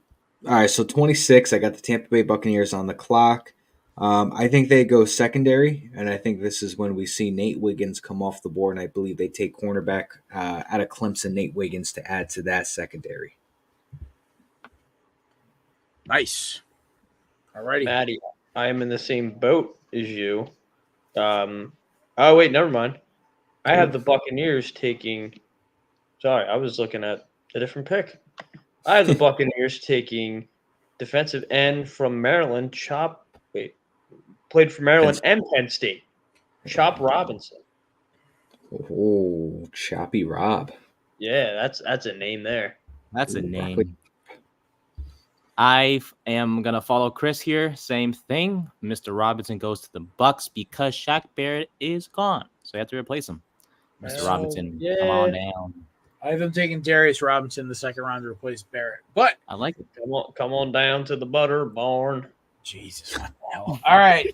[SPEAKER 4] right, so 26, I got the Tampa Bay Buccaneers on the clock. I think they go secondary, and I think this is when we see Nate Wiggins come off the board, and I believe they take cornerback out of Clemson, Nate Wiggins, to add to that secondary.
[SPEAKER 2] Nice. All righty.
[SPEAKER 3] Maddie, I am in the same boat as you. Oh, wait, never mind. I have the Buccaneers taking – sorry, I was looking at a different pick. I have the Buccaneers taking defensive end from Maryland, played for Maryland and Penn State, Chop Robinson.
[SPEAKER 4] Oh, Choppy Rob.
[SPEAKER 3] Yeah, that's a name there.
[SPEAKER 5] That's a name. I am going to follow Chris here. Same thing. Mr. Robinson goes to the Bucs because Shaq Barrett is gone. So you have to replace him. Mr. Robinson, come on down.
[SPEAKER 2] I have them taking Darius Robinson in the second round to replace Barrett. But
[SPEAKER 5] I like it.
[SPEAKER 3] Come on down to the butter barn.
[SPEAKER 2] Jesus. What the hell? All right.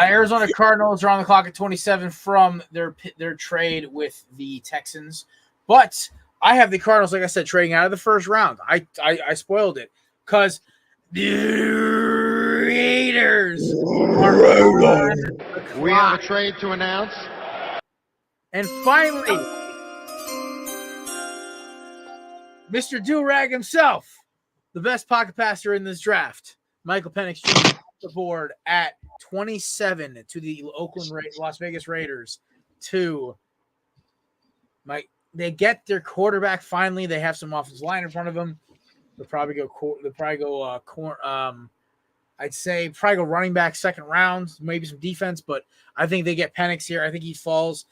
[SPEAKER 2] Arizona Cardinals are on the clock at 27 from their trade with the Texans. But I have the Cardinals, like I said, trading out of the first round. I spoiled it because the Raiders are on the clock.
[SPEAKER 6] We have a trade to announce.
[SPEAKER 2] And finally, Mr. Do-Rag himself, the best pocket passer in this draft, Michael Penix Jr. off the board at 27 to the Las Vegas Raiders. They get their quarterback finally. They have some offensive line in front of them. They'll probably go I'd say probably go running back second round, maybe some defense, but I think they get Penix here. I think he falls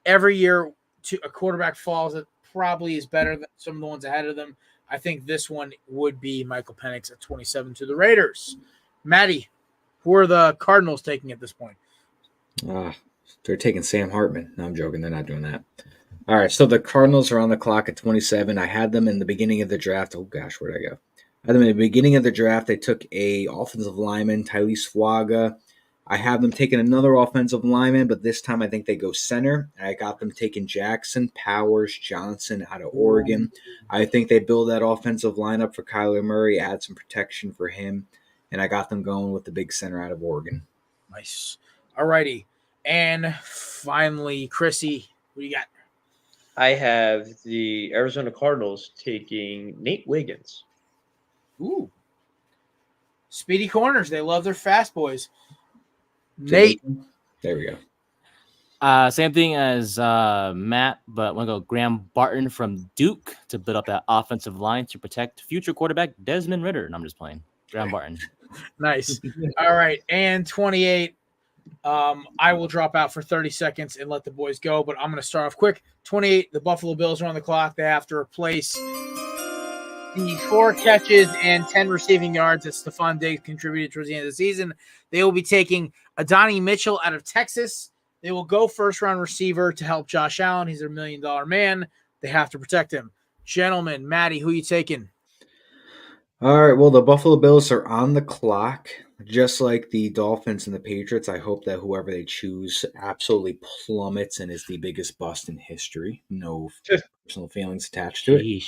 [SPEAKER 2] every year to a quarterback falls that probably is better than some of the ones ahead of them. I think this one would be Michael Penix at 27 to the Raiders. Maddie, who are the Cardinals taking at this point?
[SPEAKER 4] They're taking Sam Hartman. No, I'm joking. They're not doing that. All right, so the Cardinals are on the clock at 27. I had them in the beginning of the draft. Oh, gosh, where'd I go? I had them in the beginning of the draft. They took a offensive lineman, Tylese Fuaga. I have them taking another offensive lineman, but this time I think they go center. I got them taking Jackson, Powers, Johnson out of Oregon. I think they build that offensive lineup for Kyler Murray, add some protection for him, and I got them going with the big center out of Oregon.
[SPEAKER 2] Nice. All righty. And finally, Chrissy, what do you got?
[SPEAKER 3] I have the Arizona Cardinals taking Nate Wiggins.
[SPEAKER 2] Ooh. Speedy corners. They love their fast boys. Nate.
[SPEAKER 4] There we go.
[SPEAKER 5] Same thing as Matt, but I'm going to go Graham Barton from Duke to build up that offensive line to protect future quarterback Desmond Ridder. And I'm just playing. Graham Barton.
[SPEAKER 2] Nice. All right. And 28. I will drop out for 30 seconds and let the boys go, but I'm going to start off quick. 28, the Buffalo Bills are on the clock. They have to replace the 4 catches and 10 receiving yards that Stephon Diggs contributed towards the end of the season. They will be taking Adonai Mitchell out of Texas. They will go first-round receiver to help Josh Allen. He's their $1 million man. They have to protect him. Gentlemen, Maddie, who are you taking?
[SPEAKER 4] All right, well, the Buffalo Bills are on the clock. Just like the Dolphins and the Patriots, I hope that whoever they choose absolutely plummets and is the biggest bust in history. No personal feelings attached to it.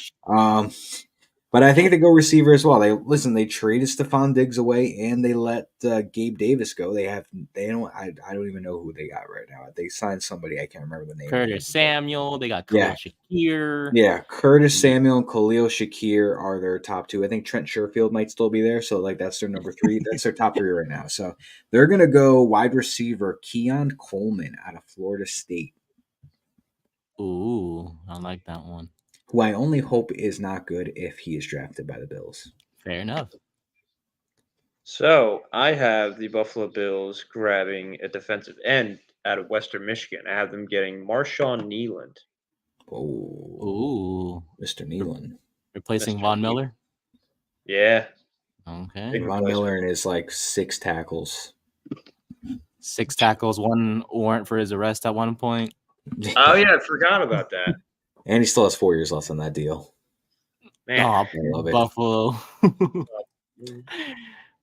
[SPEAKER 4] But I think they go receiver as well. They traded Stephon Diggs away and they let Gabe Davis go. I don't even know who they got right now. They signed somebody, I can't remember the name.
[SPEAKER 5] Curtis Samuel. They got Khalil Shakir.
[SPEAKER 4] Yeah, Curtis Samuel and Khalil Shakir are their top 2. I think Trent Sherfield might still be there, so that's their number 3. That's their top 3 right now. So they're gonna go wide receiver Keon Coleman out of Florida State.
[SPEAKER 5] Ooh, I like that one.
[SPEAKER 4] Who I only hope is not good if he is drafted by the Bills.
[SPEAKER 5] Fair enough.
[SPEAKER 3] So I have the Buffalo Bills grabbing a defensive end out of Western Michigan. I have them getting Marshawn Kneeland.
[SPEAKER 4] Oh, Mr. Kneeland.
[SPEAKER 5] Replacing
[SPEAKER 3] Mr.
[SPEAKER 5] Von Miller?
[SPEAKER 3] Yeah.
[SPEAKER 5] Okay.
[SPEAKER 4] Von Miller and his 6 tackles.
[SPEAKER 5] 6 tackles, 1 warrant for his arrest at one point.
[SPEAKER 3] Oh, yeah, I forgot about that.
[SPEAKER 4] And he still has 4 years left on that deal.
[SPEAKER 3] Man.
[SPEAKER 5] Oh,
[SPEAKER 4] I love it.
[SPEAKER 5] Buffalo.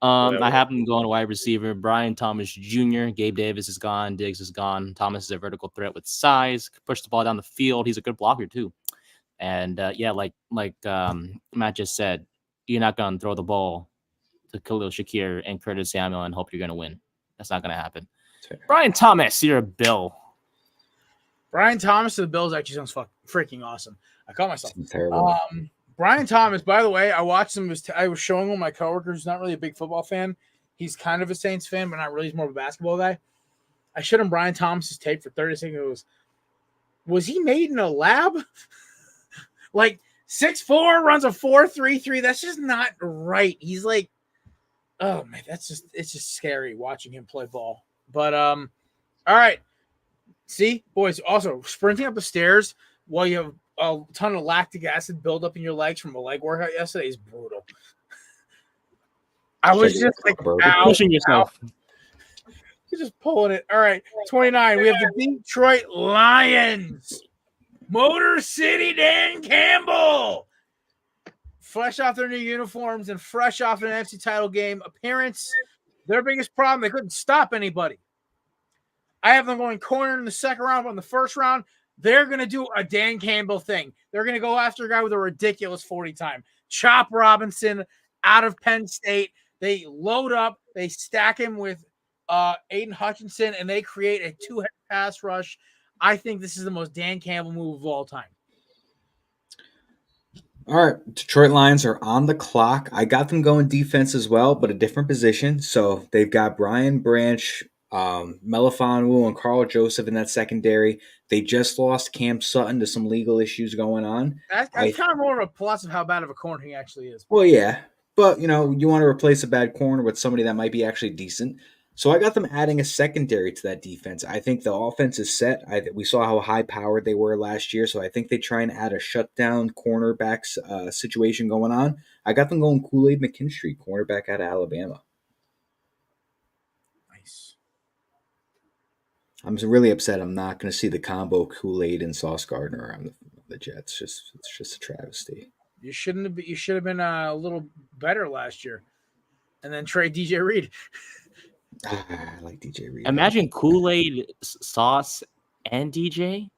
[SPEAKER 5] I have them going wide receiver. Brian Thomas Jr., Gabe Davis is gone. Diggs is gone. Thomas is a vertical threat with size. Push the ball down the field. He's a good blocker, too. And, like Matt just said, you're not going to throw the ball to Khalil Shakir and Curtis Samuel and hope you're going to win. That's not going to happen. Brian Thomas, you're a Bill.
[SPEAKER 2] Brian Thomas to the Bills actually sounds freaking awesome. I caught myself.
[SPEAKER 4] Terrible.
[SPEAKER 2] Brian Thomas, by the way, I watched him. I was showing one of my coworkers who's not really a big football fan. He's kind of a Saints fan, but not really. He's more of a basketball guy. I showed him Brian Thomas's tape for 30 seconds. Was he made in a lab? 6'4", runs a 4.33. That's just not right. He's oh man, it's just scary watching him play ball. But all right. See, boys, also sprinting up the stairs while you have a ton of lactic acid build up in your legs from a leg workout yesterday is brutal. I was just
[SPEAKER 5] pushing yourself.
[SPEAKER 2] You're just pulling it. All right, 29. We have the Detroit Lions. Motor City Dan Campbell. Fresh off their new uniforms and fresh off an NFC title game appearance. Their biggest problem, they couldn't stop anybody. I have them going corner in the second round, but in the first round, they're going to do a Dan Campbell thing. They're going to go after a guy with a ridiculous 40 time. Chop Robinson out of Penn State. They load up. They stack him with Aiden Hutchinson, and they create a 2-head pass rush. I think this is the most Dan Campbell move of all time.
[SPEAKER 4] All right, Detroit Lions are on the clock. I got them going defense as well, but a different position. So they've got Brian Branch, Melifonwu, and Carl Joseph in that secondary. They just lost Cam Sutton to some legal issues going on.
[SPEAKER 2] That's kind of more of a plus of how bad of a corner he actually is.
[SPEAKER 4] Well, yeah, but you want to replace a bad corner with somebody that might be actually decent. So I got them adding a secondary to that defense. I think the offense is set. We saw how high-powered they were last year, so I think they try and add a shutdown cornerbacks situation going on. I got them going Kool-Aid McKinstry, cornerback out of Alabama.
[SPEAKER 2] Nice.
[SPEAKER 4] I'm really upset I'm not going to see the combo Kool-Aid and Sauce Gardner on the Jets. It's just a travesty.
[SPEAKER 2] You should have been a little better last year, and then trade DJ Reed.
[SPEAKER 4] I like DJ Reed.
[SPEAKER 5] Imagine Kool-Aid, Sauce, and DJ.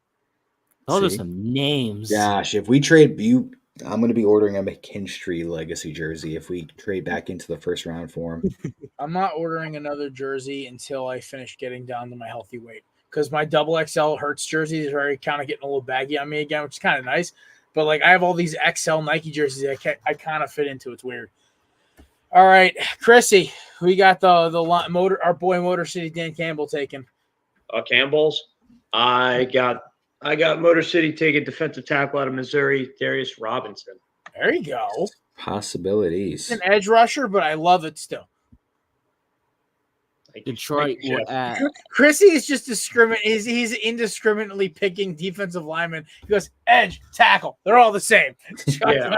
[SPEAKER 5] Those are some names.
[SPEAKER 4] Gosh, if we trade Butte, I'm going to be ordering a McKinstry legacy jersey if we trade back into the first round for him.
[SPEAKER 2] I'm not ordering another jersey until I finish getting down to my healthy weight, because my XXL Hertz jersey is already kind of getting a little baggy on me again, which is kind of nice. But I have all these XL Nike jerseys I kind of fit into. It's weird. All right, Chrissy, we got the motor. Our boy Motor City Dan Campbell taken.
[SPEAKER 3] Campbell's. I got Motor City taking defensive tackle out of Missouri, Darius Robinson.
[SPEAKER 2] There you go.
[SPEAKER 4] Possibilities.
[SPEAKER 2] He's an edge rusher, but I love it still.
[SPEAKER 5] Detroit will add.
[SPEAKER 2] Chrissy is just he's indiscriminately picking defensive linemen. He goes edge, tackle. They're all the same.
[SPEAKER 3] Yeah,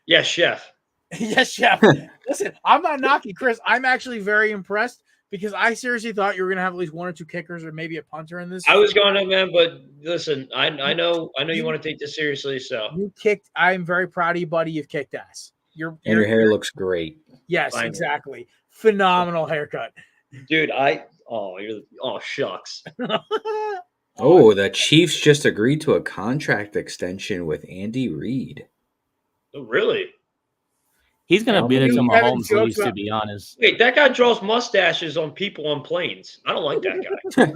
[SPEAKER 3] Yes, chef.
[SPEAKER 2] Yes, chef. Listen, I'm not knocking Chris. I'm actually very impressed because I seriously thought you were going to have at least 1 or 2 kickers or maybe a punter in this.
[SPEAKER 3] I was going to, man, but listen, I know you want to take this seriously, so
[SPEAKER 2] You kicked. I'm very proud of you, buddy. You've kicked ass.
[SPEAKER 4] And your hair looks great.
[SPEAKER 2] Yes,
[SPEAKER 3] Finally.
[SPEAKER 2] exactly. Phenomenal haircut.
[SPEAKER 3] dude, shucks.
[SPEAKER 4] Oh, the Chiefs just agreed to a contract extension with Andy Reid.
[SPEAKER 3] Oh, really?
[SPEAKER 5] He's gonna be there till
[SPEAKER 2] Kevin
[SPEAKER 5] Mahomes
[SPEAKER 2] jokes
[SPEAKER 5] leaves. To
[SPEAKER 2] about-
[SPEAKER 5] be honest,
[SPEAKER 3] Wait, that guy draws mustaches on people on planes. I don't like that guy.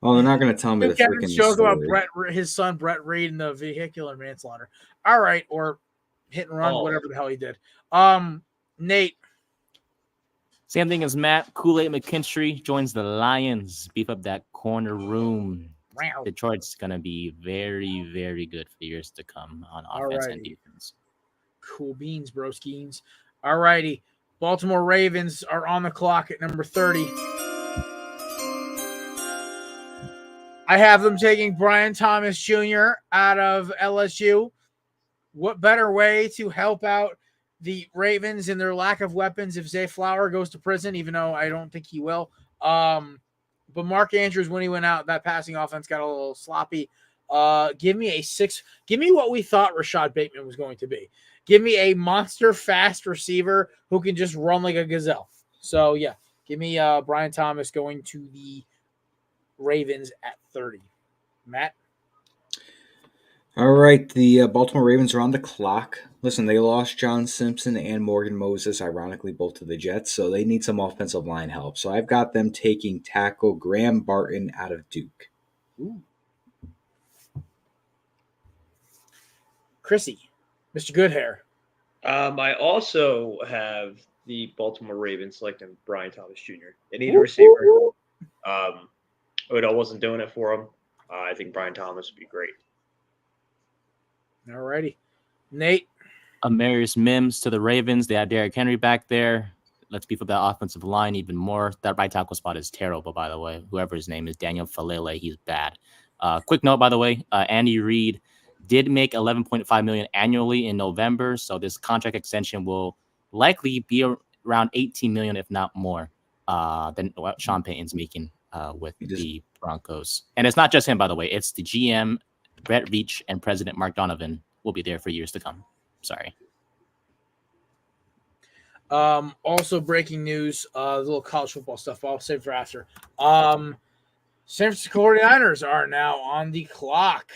[SPEAKER 4] Oh, they're not going to tell me the
[SPEAKER 2] Kevin's
[SPEAKER 4] freaking
[SPEAKER 2] joke about
[SPEAKER 4] story.
[SPEAKER 2] his son Brett Reed and the vehicular manslaughter. All right, or hit and run, whatever the hell he did. Nate.
[SPEAKER 5] same thing as Matt. Kool-Aid McKinstry joins the Lions. Beef up that corner room.
[SPEAKER 2] Wow.
[SPEAKER 5] Detroit's gonna be very, very good for years to come on offense and defense.
[SPEAKER 2] Cool beans, broskins. All righty. Baltimore Ravens are on the clock at number 30. I have them taking Brian Thomas Jr. out of LSU. What better way to help out the Ravens in their lack of weapons if Zay Flower goes to prison, even though I don't think he will. But Mark Andrews, when he went out, that passing offense got a little sloppy. Give me a 6. Give me what we thought Rashad Bateman was going to be. Give me a monster fast receiver who can just run like a gazelle. So, yeah, give me Brian Thomas going to the Ravens at 30. Matt?
[SPEAKER 4] All right, the Baltimore Ravens are on the clock. Listen, they lost John Simpson and Morgan Moses, ironically, both to the Jets, so they need some offensive line help. So I've got them taking tackle Graham Barton out of Duke.
[SPEAKER 2] Ooh. Chrissy, Mr. Goodhair.
[SPEAKER 3] I also have the Baltimore Ravens selecting Brian Thomas Jr. They need a receiver. Odell wasn't doing it for him. I think Brian Thomas would be great.
[SPEAKER 2] All righty. Nate?
[SPEAKER 5] Amarius Mims to the Ravens. They have Derrick Henry back there. Let's beef up that offensive line even more. That right tackle spot is terrible, by the way. Whoever his name is, Daniel Falele, he's bad. Quick note, by the way, Andy Reid did make $11.5 million annually in November, so this contract extension will likely be around $18 million, if not more, than what Sean Payton's making with the Broncos. And it's not just him, by the way. It's the GM, Brett Veach, and President Mark Donovan will be there for years to come. Sorry.
[SPEAKER 2] Also breaking news, the little college football stuff. I'll save for after. San Francisco 49ers are now on the clock.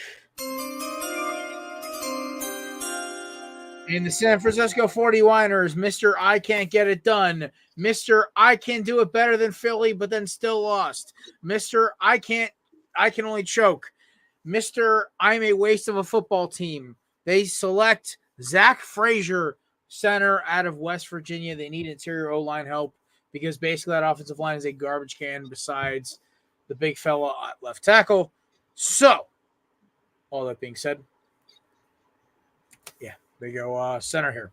[SPEAKER 2] And the San Francisco 49ers, Mr. I can't get it done. Mr. I can do it better than Philly, but then still lost. Mr. I can only choke. Mr. I'm a waste of a football team. They select Zach Frazier, center out of West Virginia. They need interior O-line help because basically that offensive line is a garbage can besides the big fella at left tackle. So, all that being said, yeah, they go center here.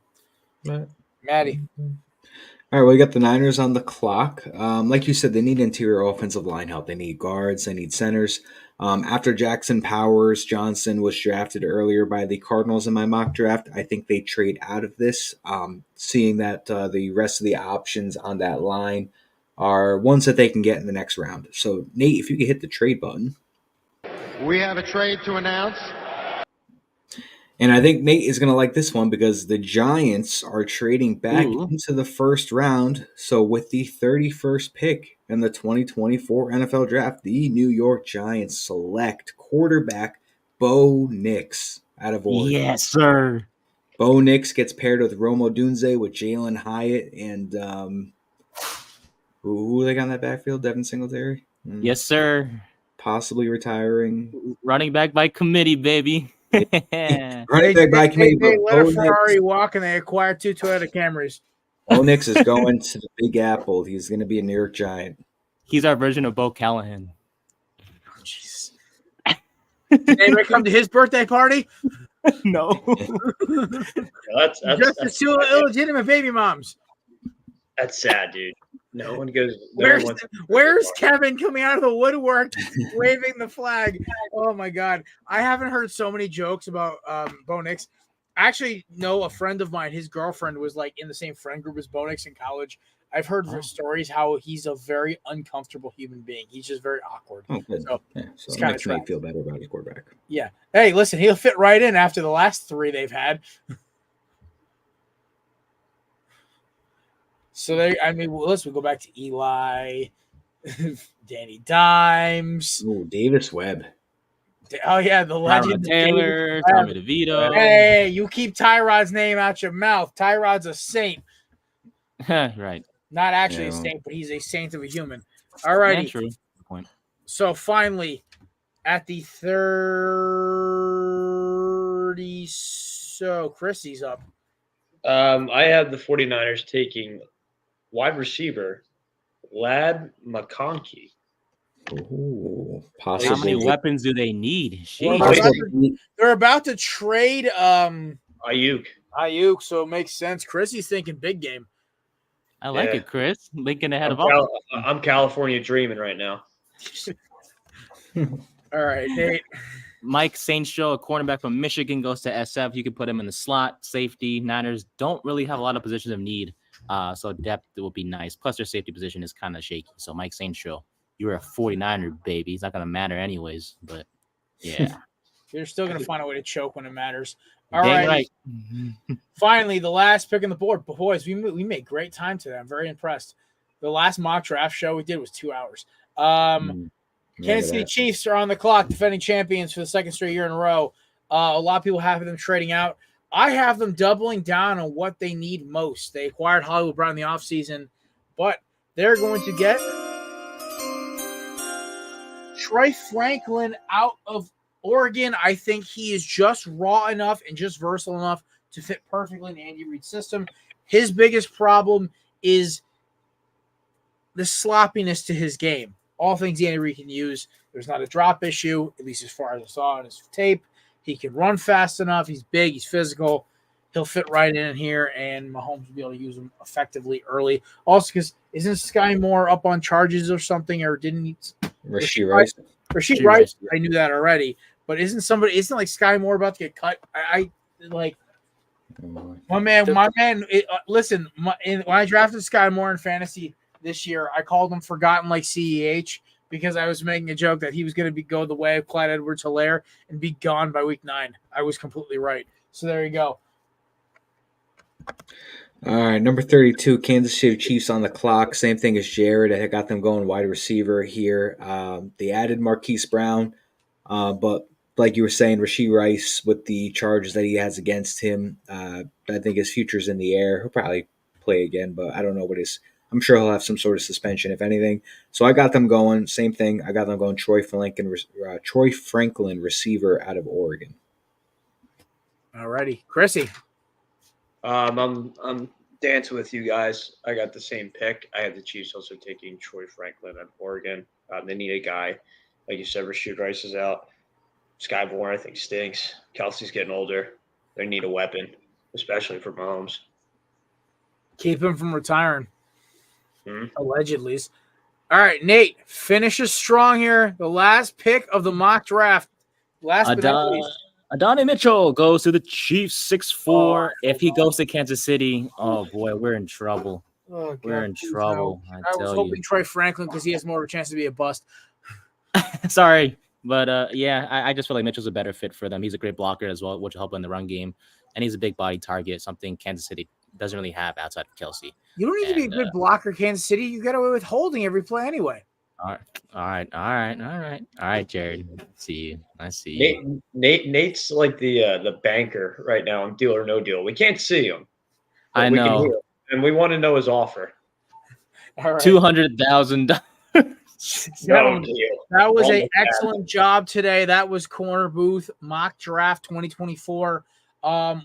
[SPEAKER 2] Maddie.
[SPEAKER 4] All right, well, we got the Niners on the clock. Like you said, they need interior offensive line help. They need guards. They need centers. After Jackson Powers Johnson was drafted earlier by the Cardinals in my mock draft, I think they trade out of this, seeing that the rest of the options on that line are ones that they can get in the next round. So, Nate, if you could hit the trade button.
[SPEAKER 6] We have a trade to announce.
[SPEAKER 4] And I think Nate is going to like this one because the Giants are trading back into the first round. So with the 31st pick in the 2024 NFL Draft, the New York Giants select quarterback Bo Nix out of Oregon.
[SPEAKER 5] Yes, sir.
[SPEAKER 4] Bo Nix gets paired with Rome Odunze with Jalen Hyatt and who they got in that backfield? Devin Singletary?
[SPEAKER 5] Yes, sir.
[SPEAKER 4] Possibly retiring.
[SPEAKER 5] Running back by committee, baby.
[SPEAKER 4] Running back by committee.
[SPEAKER 2] They let a Ferrari walk and they acquired 2 Toyota Camrys.
[SPEAKER 4] Bo Nix is going to the Big Apple. He's going to be a New York Giant.
[SPEAKER 5] He's our version of Bo Callahan.
[SPEAKER 2] Oh, jeez. Did anybody come to his birthday party?
[SPEAKER 5] No.
[SPEAKER 3] That's
[SPEAKER 2] just the 2 illegitimate baby moms.
[SPEAKER 3] That's sad, dude. No one goes.
[SPEAKER 2] Where's Kevin coming out of the woodwork, waving the flag? Oh my God! I haven't heard so many jokes about Bo Nix. actually know a friend of mine. His girlfriend was like in the same friend group as Bonix in college. I've heard stories how he's a very uncomfortable human being. He's just very awkward.
[SPEAKER 4] Oh, good.
[SPEAKER 2] So,
[SPEAKER 4] So
[SPEAKER 2] it's
[SPEAKER 4] it
[SPEAKER 2] kinda
[SPEAKER 4] makes me
[SPEAKER 2] trash.
[SPEAKER 4] feel better about his quarterback.
[SPEAKER 2] Yeah. Hey, listen, he'll fit right in after the last 3 they've had. So listen, we go back to Eli, Danny Dimes.
[SPEAKER 4] Oh, Davis Webb.
[SPEAKER 2] Oh yeah, the legend
[SPEAKER 5] Tyrod Taylor, Tommy DeVito.
[SPEAKER 2] Hey, you keep Tyrod's name out your mouth. Tyrod's a saint.
[SPEAKER 5] Right.
[SPEAKER 2] Not actually
[SPEAKER 4] Yeah.
[SPEAKER 2] a saint, but he's a saint of a human. All righty.
[SPEAKER 5] Yeah, true. Good point.
[SPEAKER 2] So finally, at the 30, so Chrissy's up.
[SPEAKER 3] I have the 49ers taking wide receiver Lad McConkey.
[SPEAKER 4] Ooh,
[SPEAKER 5] How many
[SPEAKER 4] possibly.
[SPEAKER 5] weapons do they need?
[SPEAKER 2] Well,
[SPEAKER 5] Jeez.
[SPEAKER 2] they're about to trade
[SPEAKER 3] Ayuk.
[SPEAKER 2] Ayuk, so it makes sense. Chrissy's thinking big game.
[SPEAKER 5] I like
[SPEAKER 3] Yeah.
[SPEAKER 5] it, Chris. Lincoln ahead of all.
[SPEAKER 3] I'm California dreaming right now.
[SPEAKER 2] All right, Nate.
[SPEAKER 5] Mike St. Show, a cornerback from Michigan, goes to SF. You can put him in the slot, safety. Niners don't really have a lot of positions of need, so depth will be nice. Plus, their safety position is kind of shaky. So, Mike St. Show, you're a 49er, baby. It's not going to matter anyways, but yeah.
[SPEAKER 2] You're still going to find a way to choke when it matters. All
[SPEAKER 5] Dang
[SPEAKER 2] right. Finally, the last pick on the board. But boys, we made great time today. I'm very impressed. The last mock draft show we did was 2 hours. Kansas City Chiefs are on the clock, defending champions for the second straight year in a row. A lot of people have them trading out. I have them doubling down on what they need most. They acquired Hollywood Brown in the offseason, but they're going to get Troy Franklin out of Oregon. I think he is just raw enough and just versatile enough to fit perfectly in Andy Reid's system. His biggest problem is the sloppiness to his game. All things Andy Reid can use. There's not a drop issue, at least as far as I saw on his tape. He can run fast enough. He's big. He's physical. He'll fit right in here, and Mahomes will be able to use him effectively early. Also, because isn't Sky Moore up on charges or something, or didn't he?
[SPEAKER 4] Rasheed Rice.
[SPEAKER 2] Rasheed Rice, I knew that already. But isn't like Sky Moore about to get cut? I like my man. Listen, when I drafted Sky Moore in fantasy this year, I called him forgotten like CEH because I was making a joke that he was going to go the way of Clyde Edwards-Helaire and be gone by week 9. I was completely right. So there you go.
[SPEAKER 4] All right, number 32, Kansas City Chiefs on the clock. Same thing as Jared. I got them going wide receiver here. They added Marquise Brown, but like you were saying, Rasheed Rice with the charges that he has against him, I think his future's in the air. He'll probably play again, but I don't know what his. I'm sure he'll have some sort of suspension, if anything. So I got them going. Same thing. I got them going. Troy Franklin, receiver out of Oregon.
[SPEAKER 2] All righty, Chrissy.
[SPEAKER 3] I'm dancing with you guys. I got the same pick. I have the Chiefs also taking Troy Franklin at Oregon. They need a guy. Like you said, Rasheed Rice is out. Sky Moore, I think, stinks. Kelsey's getting older. They need a weapon, especially for Mahomes.
[SPEAKER 2] Keep him from retiring. Allegedly. All right, Nate, finishes strong here. The last pick of the mock draft.
[SPEAKER 5] Adonai Mitchell goes to the Chiefs, 6'4". If he goes to Kansas City, oh boy, we're in trouble.
[SPEAKER 2] Oh, God,
[SPEAKER 5] we're in trouble.
[SPEAKER 2] I was hoping Troy Franklin because he has more of a chance to be a bust.
[SPEAKER 5] Sorry, but I just feel like Mitchell's a better fit for them. He's a great blocker as well, which will help in the run game, and he's a big body target, something Kansas City doesn't really have outside of Kelsey.
[SPEAKER 2] You don't need to be a good blocker, Kansas City. You get away with holding every play anyway.
[SPEAKER 5] All right, Jared. I see you.
[SPEAKER 3] Nate's like the banker right now on Deal or No Deal. We can't see him.
[SPEAKER 5] I know.
[SPEAKER 3] We can hear him, and we want to know his offer.
[SPEAKER 2] All right.
[SPEAKER 5] $200,000.
[SPEAKER 2] That was an excellent job today. That was Korner Booth mock draft 2024.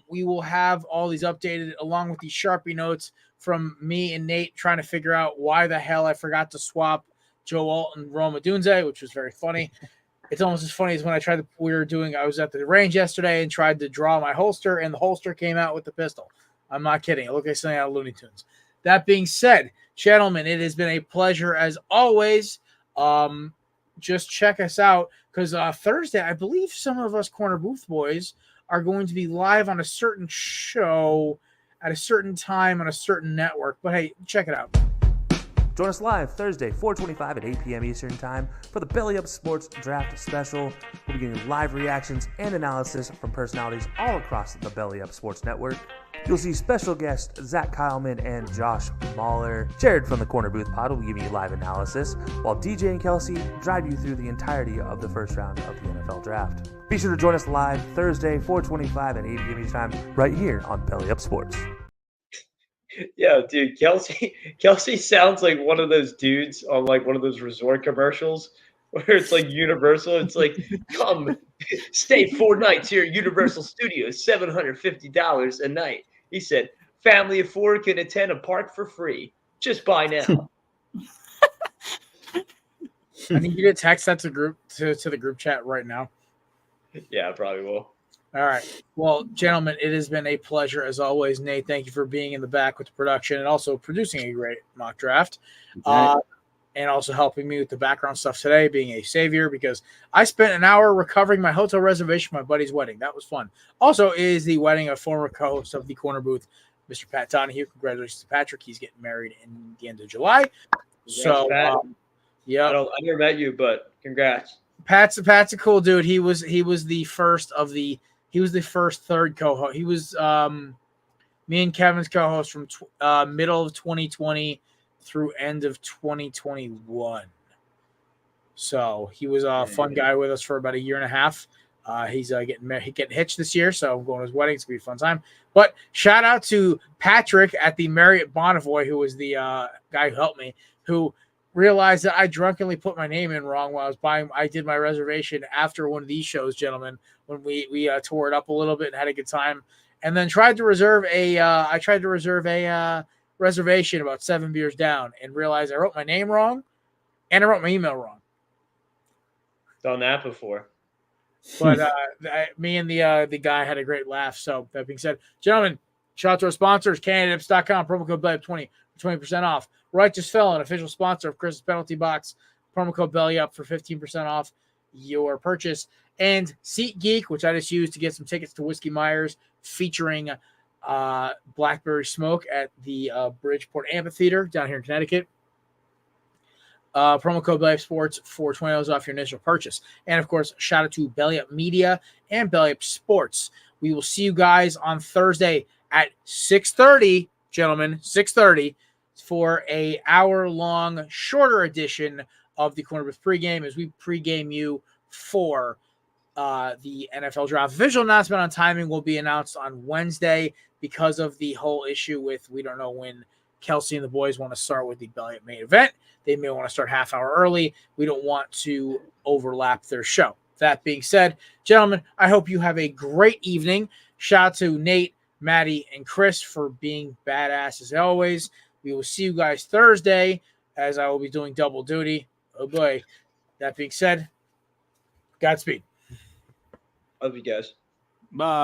[SPEAKER 2] We will have all these updated along with these Sharpie notes from me and Nate trying to figure out why the hell I forgot to swap Joe Alt and Roma Dunze, which was very funny. It's almost as funny as when I was at the range yesterday and tried to draw my holster, and the holster came out with the pistol. I'm not kidding. It looked like something out of Looney Tunes. That being said, gentlemen, it has been a pleasure as always. Just check us out. because Thursday, I believe some of us Corner Booth boys are going to be live on a certain show at a certain time on a certain network. But hey, check it out.
[SPEAKER 7] Join us live Thursday, 4:25 at 8 p.m. Eastern Time for the Belly Up Sports Draft Special. We'll be getting live reactions and analysis from personalities all across the Belly Up Sports Network. You'll see special guests Zach Kyleman and Josh Mahler. Jared from the Korner Booth Pod will give you live analysis, while DJ and Kelsey drive you through the entirety of the first round of the NFL Draft. Be sure to join us live Thursday, 4:25 at 8 p.m. Eastern Time, right here on Belly Up Sports.
[SPEAKER 3] Yeah, dude, Kelsey sounds like one of those dudes on like one of those resort commercials where it's like Universal. It's like, come stay 4 nights here at Universal Studios, $750 a night. He said, family of 4 can attend a park for free. Just buy now.
[SPEAKER 2] I need you to text that to the group chat right now.
[SPEAKER 3] Yeah, I probably will.
[SPEAKER 2] All right. Well, gentlemen, it has been a pleasure as always. Nate, thank you for being in the back with the production and also producing a great mock draft. And also helping me with the background stuff today, being a savior, because I spent an hour recovering my hotel reservation for my buddy's wedding. That was fun. Also, is the wedding of former co-host of the Corner Booth, Mr. Pat Donahue. Congratulations to Patrick. He's getting married in the end of July.
[SPEAKER 3] Congrats, Pat.
[SPEAKER 2] Yeah.
[SPEAKER 3] I never met you, but congrats.
[SPEAKER 2] Pat's a cool dude. He was the first third co-host. He was me and Kevin's co-host from middle of 2020 through end of 2021. So he was a fun guy with us for about a year and a half. He's getting hitched this year, so I'm going to his wedding. It's gonna be a fun time. But shout out to Patrick at the Marriott Bonnevoy, who was the guy who helped me, who realized that I drunkenly put my name in wrong while I was buying. I did my reservation after one of these shows, gentlemen, when we tore it up a little bit and had a good time, and then tried to reserve a reservation about 7 beers down and realized I wrote my name wrong and I wrote my email wrong.
[SPEAKER 3] Done that before.
[SPEAKER 2] But me and the guy had a great laugh. So that being said, gentlemen, shout out to our sponsors, candidates.com, promo code BELLYUP20 for 20% off. Righteous Felon, official sponsor of Chris's Penalty Box, promo code BELLYUP for 15% off your purchase. And SeatGeek, which I just used to get some tickets to Whiskey Myers featuring Blackberry Smoke at the Bridgeport Amphitheater down here in Connecticut. Promo code Belly Up Sports for $20 off your initial purchase. And of course, shout out to Belly Up Media and Belly Up Sports. We will see you guys on Thursday at 6:30, gentlemen, 6:30 for a hour-long, shorter edition of the Corner Booth pregame as we pregame you for the NFL draft. Official announcement on timing will be announced on Wednesday because of the whole issue with we don't know when Kelsey and the boys want to start with the Belly Up main event. They may want to start half hour early. We don't want to overlap their show. That being said, gentlemen, I hope you have a great evening. Shout out to Nate, Maddie, and Chris for being badass as always. We will see you guys Thursday as I will be doing double duty. Oh boy. That being said, Godspeed.
[SPEAKER 3] Love you guys.
[SPEAKER 5] Bye.